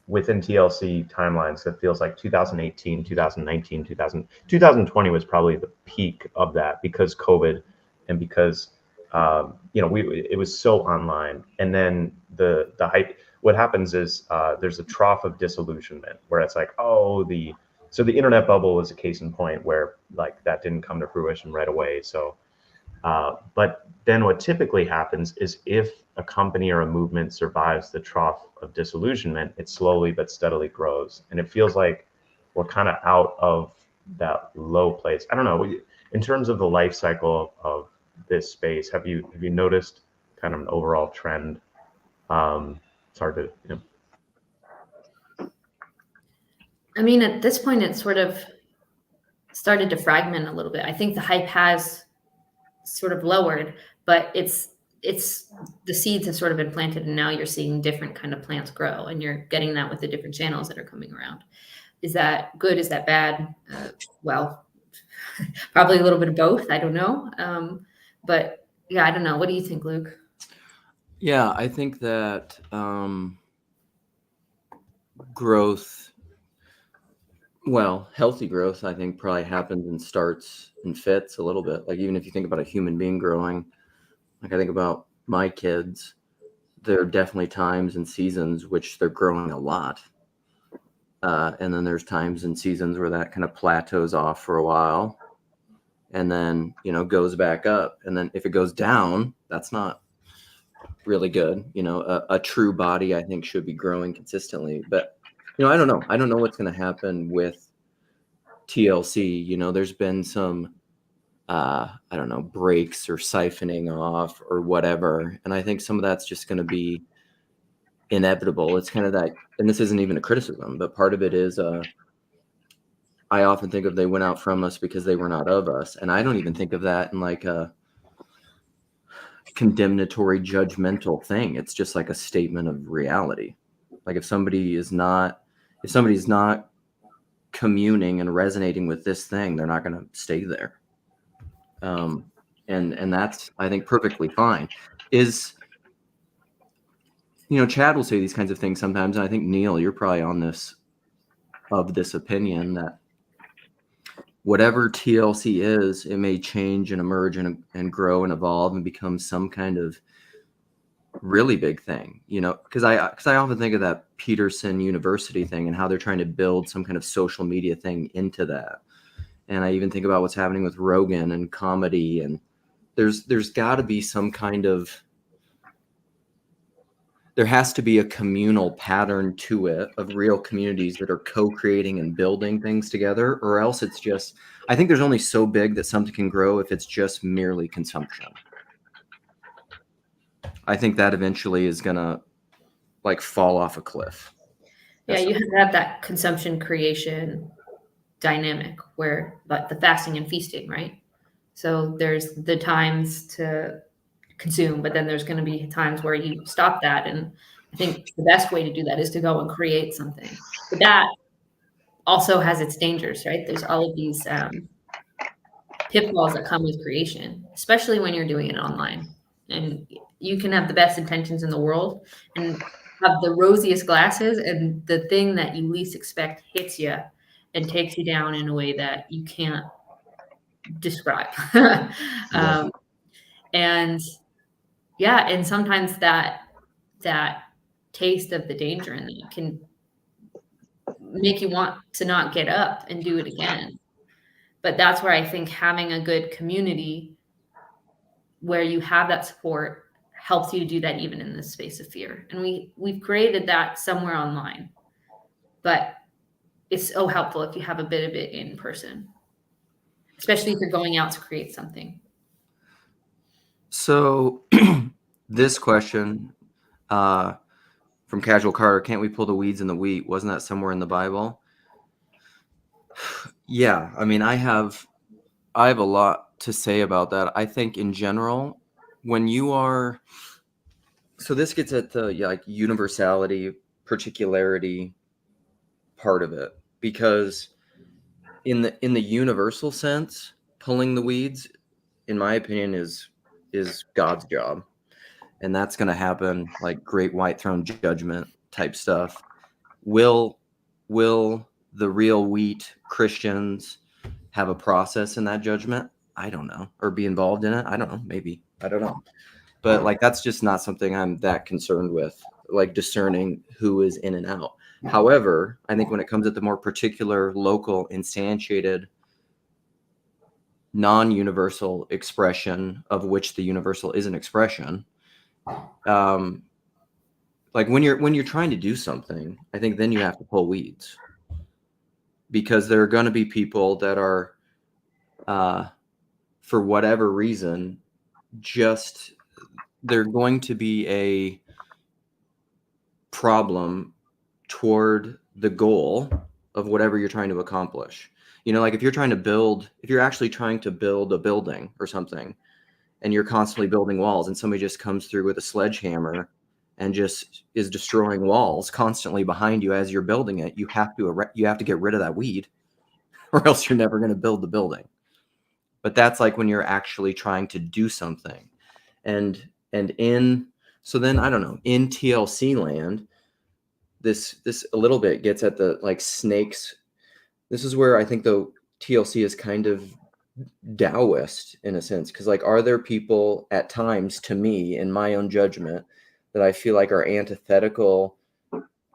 within TLC timelines, that feels like 2018, 2019, 2020 was probably the peak of that because COVID and because it was so online. And then the hype, what happens is there's a trough of disillusionment where it's like, so the internet bubble is a case in point where like that didn't come to fruition right away. So but then what typically happens is if a company or a movement survives the trough of disillusionment, it slowly but steadily grows. And it feels like we're kind of out of that low place. I don't know, in terms of the life cycle of this space, have you noticed kind of an overall trend? It's hard to, I mean, at this point, it's sort of started to fragment a little bit. I think the hype has sort of lowered, but it's the seeds have sort of been planted, and now you're seeing different kind of plants grow, and you're getting that with the different channels that are coming around. Is that good? Is that bad? Well, probably a little bit of both. I don't know. But yeah, I don't know. What do you think, Luke? Yeah, I think that growth, well, healthy growth, I think probably happens and starts in fits a little bit. Like even if you think about a human being growing, like I think about my kids, there are definitely times and seasons which they're growing a lot. And then there's times and seasons where that kind of plateaus off for a while and then, goes back up. And then if it goes down, that's not really good. A true body, I think, should be growing consistently. But, I don't know. I don't know what's going to happen with TLC. There's been some, I don't know, breaks or siphoning off or whatever. And I think some of that's just going to be inevitable. It's kind of that, and this isn't even a criticism, but part of it is, I often think of they went out from us because they were not of us. And I don't even think of that in like a condemnatory, judgmental thing. It's just like a statement of reality. Like if somebody's not communing and resonating with this thing, they're not going to stay there. And that's, I think, perfectly fine. Chad will say these kinds of things sometimes. And I think, Neil, you're probably of this opinion that whatever TLC is, it may change and emerge and grow and evolve and become some kind of really big thing, because I often think of that Peterson University thing and how they're trying to build some kind of social media thing into that. And I even think about what's happening with Rogan and comedy, and there's got to be some kind of, there has to be a communal pattern to it of real communities that are co-creating and building things together, or else it's just, I think there's only so big that something can grow if it's just merely consumption. I think that eventually is going to like fall off a cliff. Yeah, you have to have that consumption creation dynamic where like the fasting and feasting, right? So there's the times to consume, but then there's going to be times where you stop that. And I think the best way to do that is to go and create something. But that also has its dangers, right? There's all of these pitfalls that come with creation, especially when you're doing it online. And you can have the best intentions in the world and have the rosiest glasses, and the thing that you least expect hits you and takes you down in a way that you can't describe. And sometimes that taste of the danger in it can make you want to not get up and do it again. But that's where I think having a good community where you have that support helps you do that even in this space of fear. And we've created that somewhere online, but it's so helpful if you have a bit of it in person, especially if you're going out to create something. So this question from Casual Carter, can't we pull the weeds in the wheat? Wasn't that somewhere in the Bible? Yeah, I mean, I have a lot to say about that. I think in general, when you are, so this gets at the like universality, particularity part of it, because in the universal sense, pulling the weeds, in my opinion, is God's job, and that's going to happen like great white throne judgment type stuff. Will the real wheat Christians have a process in that judgment? I don't know. Or be involved in it? I don't know. Maybe. I don't know. But like that's just not something I'm that concerned with, like discerning who is in and out. However, I think when it comes at the more particular, local, instantiated, non-universal expression of which the universal is an expression, like when you're trying to do something, I think then you have to pull weeds, because there are going to be people that are, for whatever reason, just they're going to be a problem toward the goal of whatever you're trying to accomplish. You know, like if you're actually trying to build a building or something, and you're constantly building walls, and somebody just comes through with a sledgehammer and just is destroying walls constantly behind you as you're building it, you have to get rid of that weed, or else you're never going to build the building. But that's like when you're actually trying to do something. So then I don't know, in TLC land, this a little bit gets at the like snakes. This is where I think the TLC is kind of Taoist in a sense, because like, are there people at times, to me, in my own judgment, that I feel like are antithetical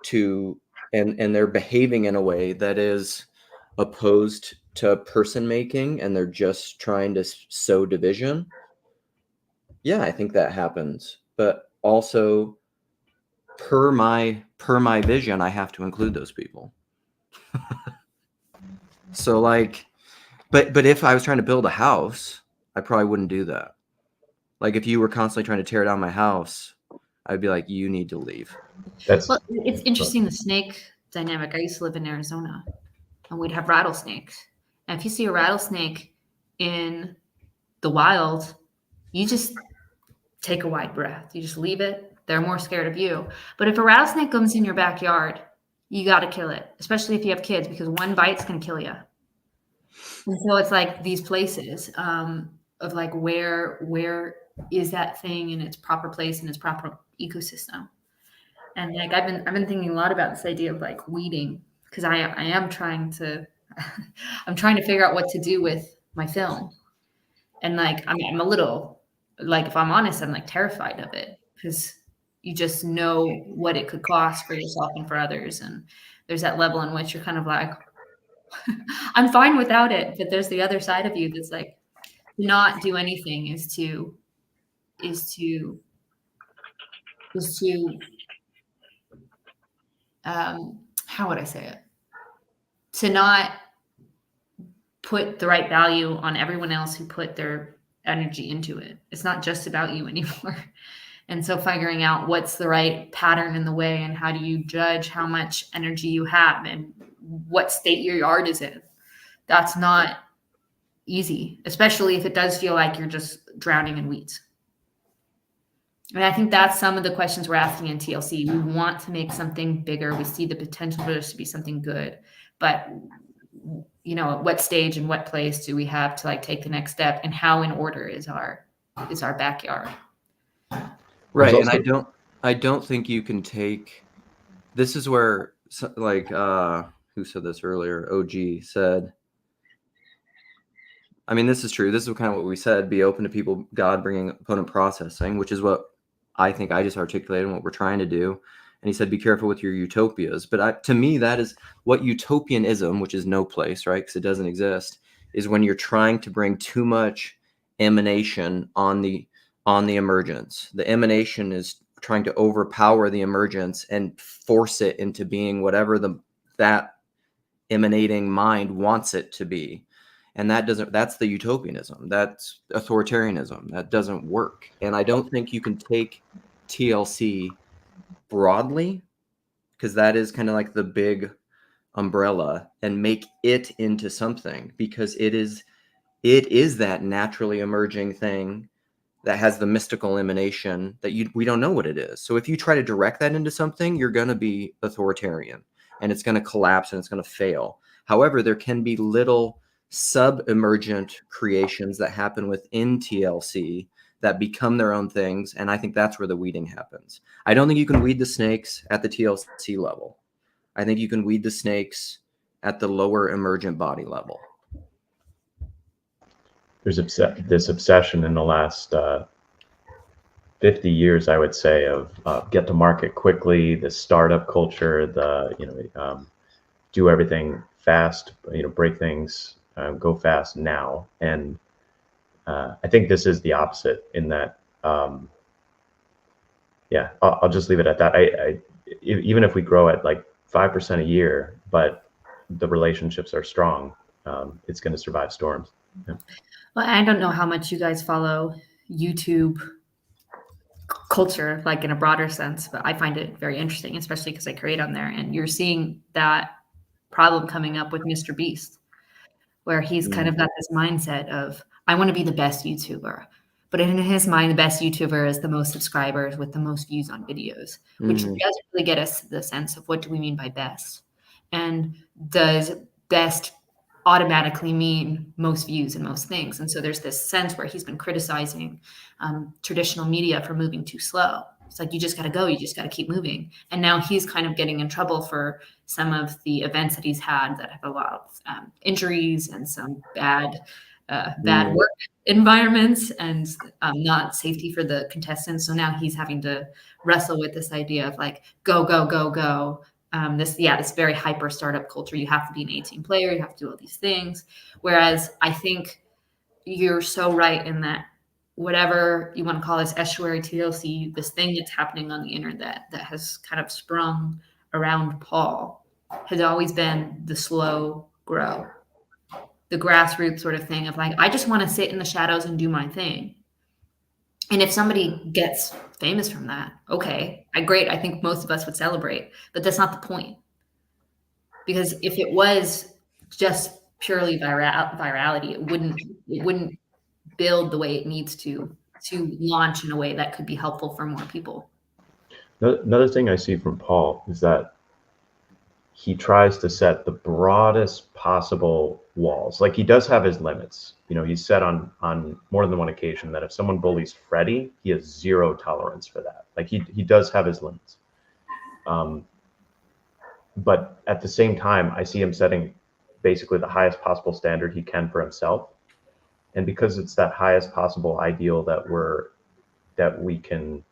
to, and they're behaving in a way that is opposed to person making, and they're just trying to sow division? Yeah, I think that happens. But also, per my vision, I have to include those people. So like, but if I was trying to build a house, I probably wouldn't do that. Like if you were constantly trying to tear down my house, I'd be like, you need to leave. Well, it's interesting, the snake dynamic. I used to live in Arizona, and we'd have rattlesnakes. And if you see a rattlesnake in the wild, you just take a wide breath. You just leave it. They're more scared of you. But if a rattlesnake comes in your backyard, you got to kill it, especially if you have kids, because one bite's going to kill you. And so it's like these places of like, where is that thing in its proper place, in its proper ecosystem? And like I've been thinking a lot about this idea of like weeding, because I am trying to I'm trying to figure out what to do with my film. And like I'm a little, like, if I'm honest, I'm like terrified of it, because you just know what it could cost for yourself and for others. And there's that level in which you're kind of like, I'm fine without it, but there's the other side of you that's like, not do anything is to how would I say it? To not put the right value on everyone else who put their energy into it. It's not just about you anymore. And so figuring out what's the right pattern in the way, and how do you judge how much energy you have and what state your yard is in. That's not easy, especially if it does feel like you're just drowning in weeds. And I think that's some of the questions we're asking in TLC. We want to make something bigger. We see the potential for this to be something good, but you know, at what stage and what place do we have to like take the next step, and how in order is our backyard? Right. And I don't think you can take, this is where like, who said this earlier? OG said, I mean, this is true. This is kind of what we said, be open to people, God bringing opponent processing, which is what I think I just articulated and what we're trying to do. And he said, be careful with your utopias. But to me, that is what utopianism, which is no place, right? Because it doesn't exist, is when you're trying to bring too much emanation on the emergence. The emanation is trying to overpower the emergence and force it into being whatever that emanating mind wants it to be. And that's the utopianism. That's authoritarianism. That doesn't work. And I don't think you can take TLC broadly, because that is kind of like the big umbrella and make it into something, because it is that naturally emerging thing that has the mystical emanation that we don't know what it is. So if you try to direct that into something, you're going to be authoritarian, and it's going to collapse and it's going to fail. However, there can be little sub-emergent creations that happen within TLC that become their own things, and I think that's where the weeding happens. I don't think you can weed the snakes at the TLC level. I think you can weed the snakes at the lower emergent body level. There's this obsession in the last 50 years, I would say, of get to market quickly, the startup culture, do everything fast, break things, go fast now. And I think this is the opposite in that, I'll just leave it at that. Even if we grow at like 5% a year, but the relationships are strong, it's going to survive storms. Yeah. Well, I don't know how much you guys follow YouTube culture, like in a broader sense, but I find it very interesting, especially because I create on there, and you're seeing that problem coming up with Mr. Beast, where he's kind of got this mindset of, I want to be the best YouTuber. But in his mind, the best YouTuber is the most subscribers with the most views on videos, which doesn't really get us the sense of what do we mean by best. And does best automatically mean most views and most things? And so there's this sense where he's been criticizing traditional media for moving too slow. It's like, you just got to go, you just got to keep moving. And now he's kind of getting in trouble for some of the events that he's had that have a lot of injuries and some bad work environments and not safety for the contestants. So now he's having to wrestle with this idea of like, go, go, go, go. This very hyper startup culture. You have to be an 18 player. You have to do all these things. Whereas I think you're so right in that whatever you want to call this estuary TLC, this thing that's happening on the internet that has kind of sprung around Paul has always been the slow grow, the grassroots sort of thing of like, I just want to sit in the shadows and do my thing. And if somebody gets famous from that, okay, great. I think most of us would celebrate, but that's not the point. Because if it was just purely virality, it wouldn't build the way it needs to launch in a way that could be helpful for more people. Another thing I see from Paul is that he tries to set the broadest possible walls. Like, he does have his limits. He's said on more than one occasion that if someone bullies Freddie, he has zero tolerance for that. Like, he does have his limits. But at the same time, I see him setting basically the highest possible standard he can for himself. And because it's that highest possible ideal that we can,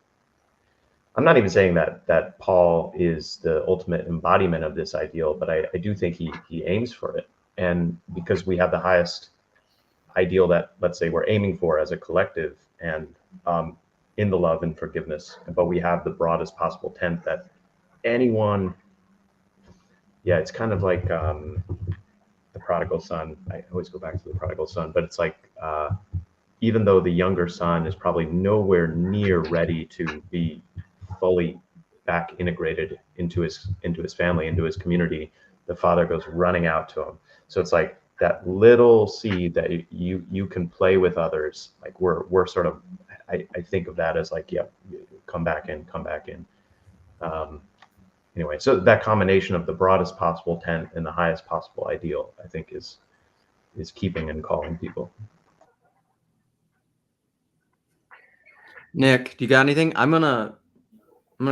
I'm not even saying that Paul is the ultimate embodiment of this ideal, but I do think he aims for it. And because we have the highest ideal that, let's say, we're aiming for as a collective and in the love and forgiveness, but we have the broadest possible tent that anyone, it's kind of like the prodigal son. I always go back to the prodigal son, but it's like, even though the younger son is probably nowhere near ready to be fully back integrated into his family, into his community, the father goes running out to him. So it's like that little seed that you can play with others. Like we're sort of, I think of that as like, come back in. Anyway, so that combination of the broadest possible tent and the highest possible ideal, I think is keeping and calling people. Nick, do you got anything? I'm gonna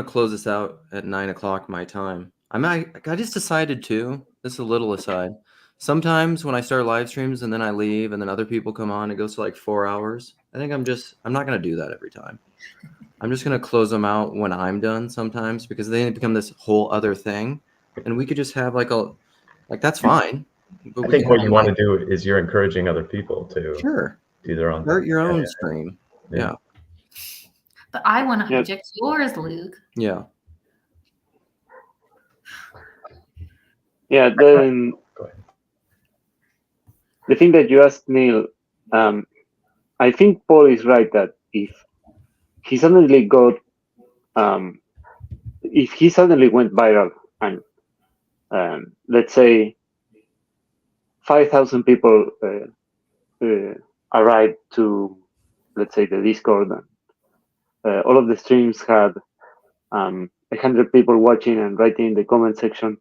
close this out at 9 o'clock my time. I just decided to. This is a little aside. Sometimes when I start live streams and then I leave and then other people come on, it goes to like 4 hours. I think I'm not gonna do that every time. I'm just gonna close them out when I'm done sometimes, because they become this whole other thing, and we could just have that's fine. I think what you want to do is you're encouraging other people to do their own. Start your own stream. Yeah. But I want to hijack yours, Luke. Yeah. Yeah. The thing that you asked, Neil, I think Paul is right that if he suddenly got, if he suddenly went viral and let's say 5,000 people arrived to, let's say, the Discord, and all of the streams had 100 people watching and writing in the comment section,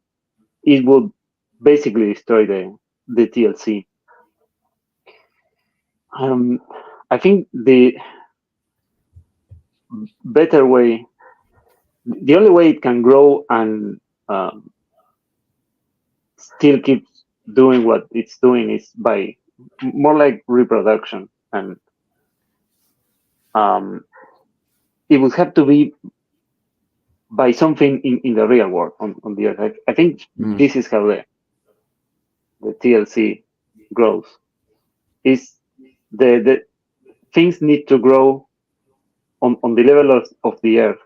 it would basically destroy the TLC. I think the better way, the only way it can grow and still keep doing what it's doing is by more like reproduction, and it would have to be by something in the real world on the earth. I think this is how the TLC grows. Is the things need to grow on the level of the earth,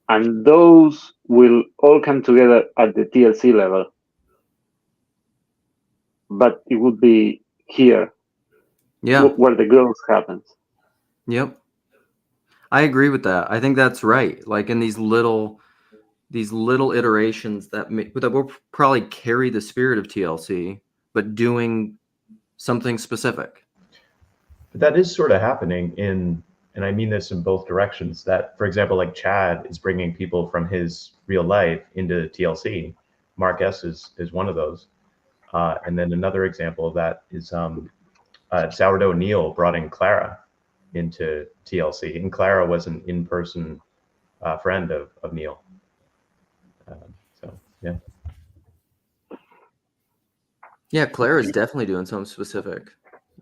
and those will all come together at the TLC level. But it would be here, where the growth happens. Yep, I agree with that. I think that's right. Like in these little iterations that will probably carry the spirit of TLC, but doing something specific. But that is sort of happening and I mean this in both directions, that, for example, like Chad is bringing people from his real life into TLC. Mark S is one of those. And then another example of that is Sourdough Neil brought in Clara into TLC, and Clara was an in-person friend of Neil. So, yeah. Yeah, Clara's definitely doing something specific.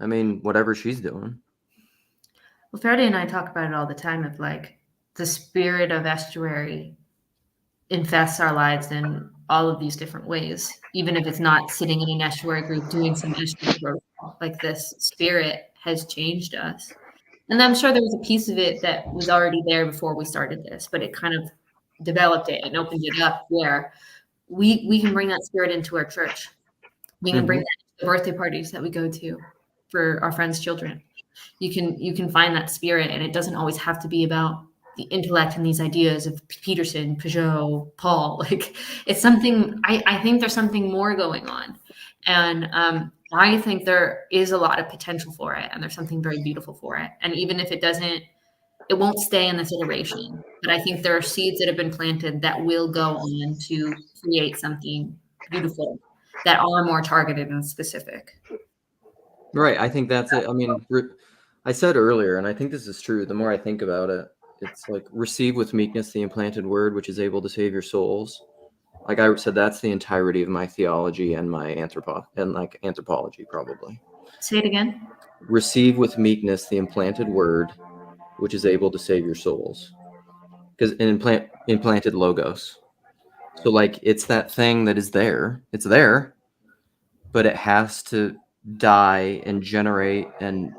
I mean, whatever she's doing. Well, Faraday and I talk about it all the time, of like the spirit of estuary infests our lives in all of these different ways, even if it's not sitting in an estuary group doing some estuary protocol. Like, this spirit has changed us. And I'm sure there was a piece of it that was already there before we started this, but it kind of developed it and opened it up where we can bring that spirit into our church. We can bring that to the birthday parties that we go to for our friends' children. You can find that spirit, and it doesn't always have to be about the intellect and these ideas of Peterson, Peugeot, Paul. Like, it's something, I think there's something more going on. And I think there is a lot of potential for it, and there's something very beautiful for it. And even if it won't stay in this iteration, but I think there are seeds that have been planted that will go on to create something beautiful that are more targeted and specific. Right. I think that's it. I mean, I said earlier, and I think this is true, the more I think about it, it's like, receive with meekness the implanted word, which is able to save your souls. Like I said, that's the entirety of my theology and my anthropology, probably. Say it again. Receive with meekness the implanted word, which is able to save your souls. Because implanted logos. So like, it's that thing that is there. It's there, but it has to die and generate and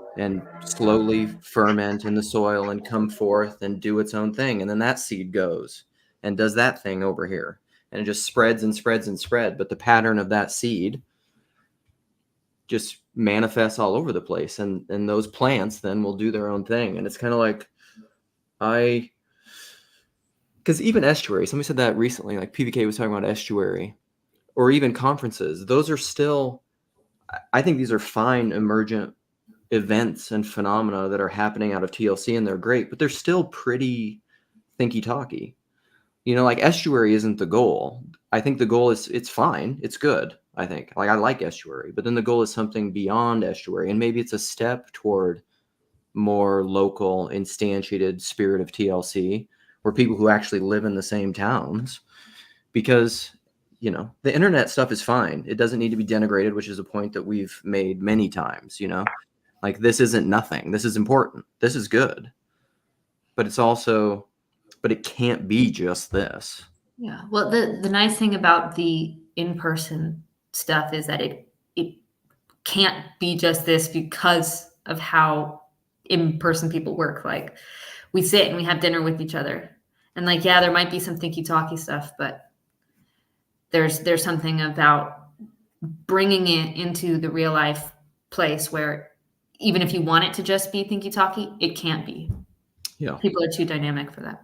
slowly ferment in the soil and come forth and do its own thing. And then that seed goes and does that thing over here. And it just spreads and spreads and spread. But the pattern of that seed just manifests all over the place. And those plants then will do their own thing. And it's kind of like, because even estuary, somebody said that recently, like PVK was talking about estuary, or even conferences. Those are still, I think these are fine emergent events and phenomena that are happening out of TLC, and they're great, but they're still pretty thinky-talky. You know, like estuary isn't the goal. I think the goal is, it's fine. It's good, I think. Like, I like estuary, but then the goal is something beyond estuary, and maybe it's a step toward more local, instantiated spirit of TLC, where people who actually live in the same towns, because, you know, the internet stuff is fine. It doesn't need to be denigrated, which is a point that we've made many times, you know, like, this isn't nothing. This is important. This is good, but it's also, but it can't be just this. Yeah. Well, the nice thing about the in-person stuff is that it can't be just this because of how in-person people work. Like, we sit and we have dinner with each other, and like, yeah, there might be some thinky-talky stuff, but there's something about bringing it into the real life place where even if you want it to just be thinky-talky, it can't be. Yeah. People are too dynamic for that.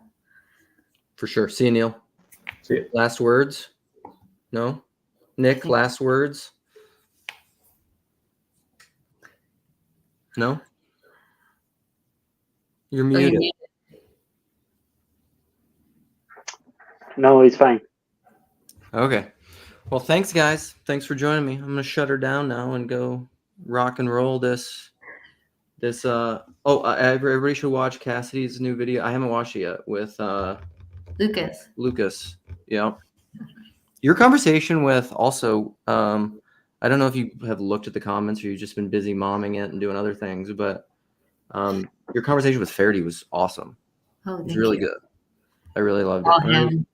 For sure. See you, Neil. See you. Last words? No? Nick, last words? No? You're Oh, muted. No, it's fine. Okay. Well, thanks, guys. Thanks for joining me. I'm going to shut her down now and go rock and roll this. Everybody should watch Cassidy's new video. I haven't watched it yet with Lucas. Yeah. Your conversation with also, I don't know if you have looked at the comments or you've just been busy momming it and doing other things, but your conversation with Faraday was awesome. Oh, it was really good. I really loved it. Oh, him.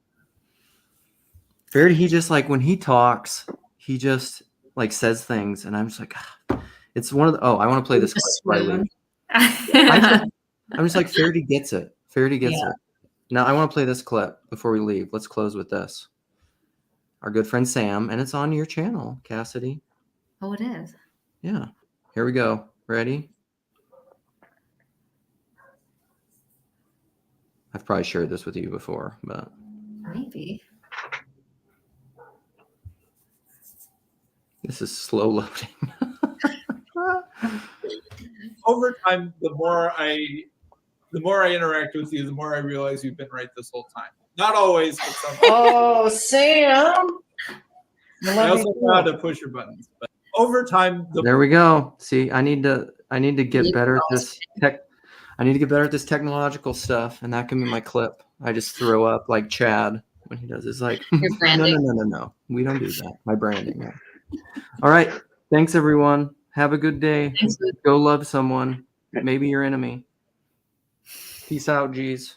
Faraday, he just like when he talks, he just like says things, and I'm just like, it's one of the. Oh, I want to play this clip before I leave. I'm just like, Faraday gets it. Faraday gets it. Now I want to play this clip before we leave. Let's close with this. Our good friend Sam, and it's on your channel, Cassidy. Oh, it is. Yeah. Here we go. Ready? I've probably shared this with you before, but Maybe. this is slow loading. Over time, the more I interact with you, the more I realize you've been right this whole time. Not always, but sometimes. Oh, Sam! I also know how to push your buttons, but over time, There we go. See, I need to get better at this I need to get better at this technological stuff, and that can be my clip. I just throw up like Chad when he does his like no. We don't do that. My branding. Yeah. All right. Thanks everyone. Have a good day. Go love someone. Maybe your enemy. Peace out, G's.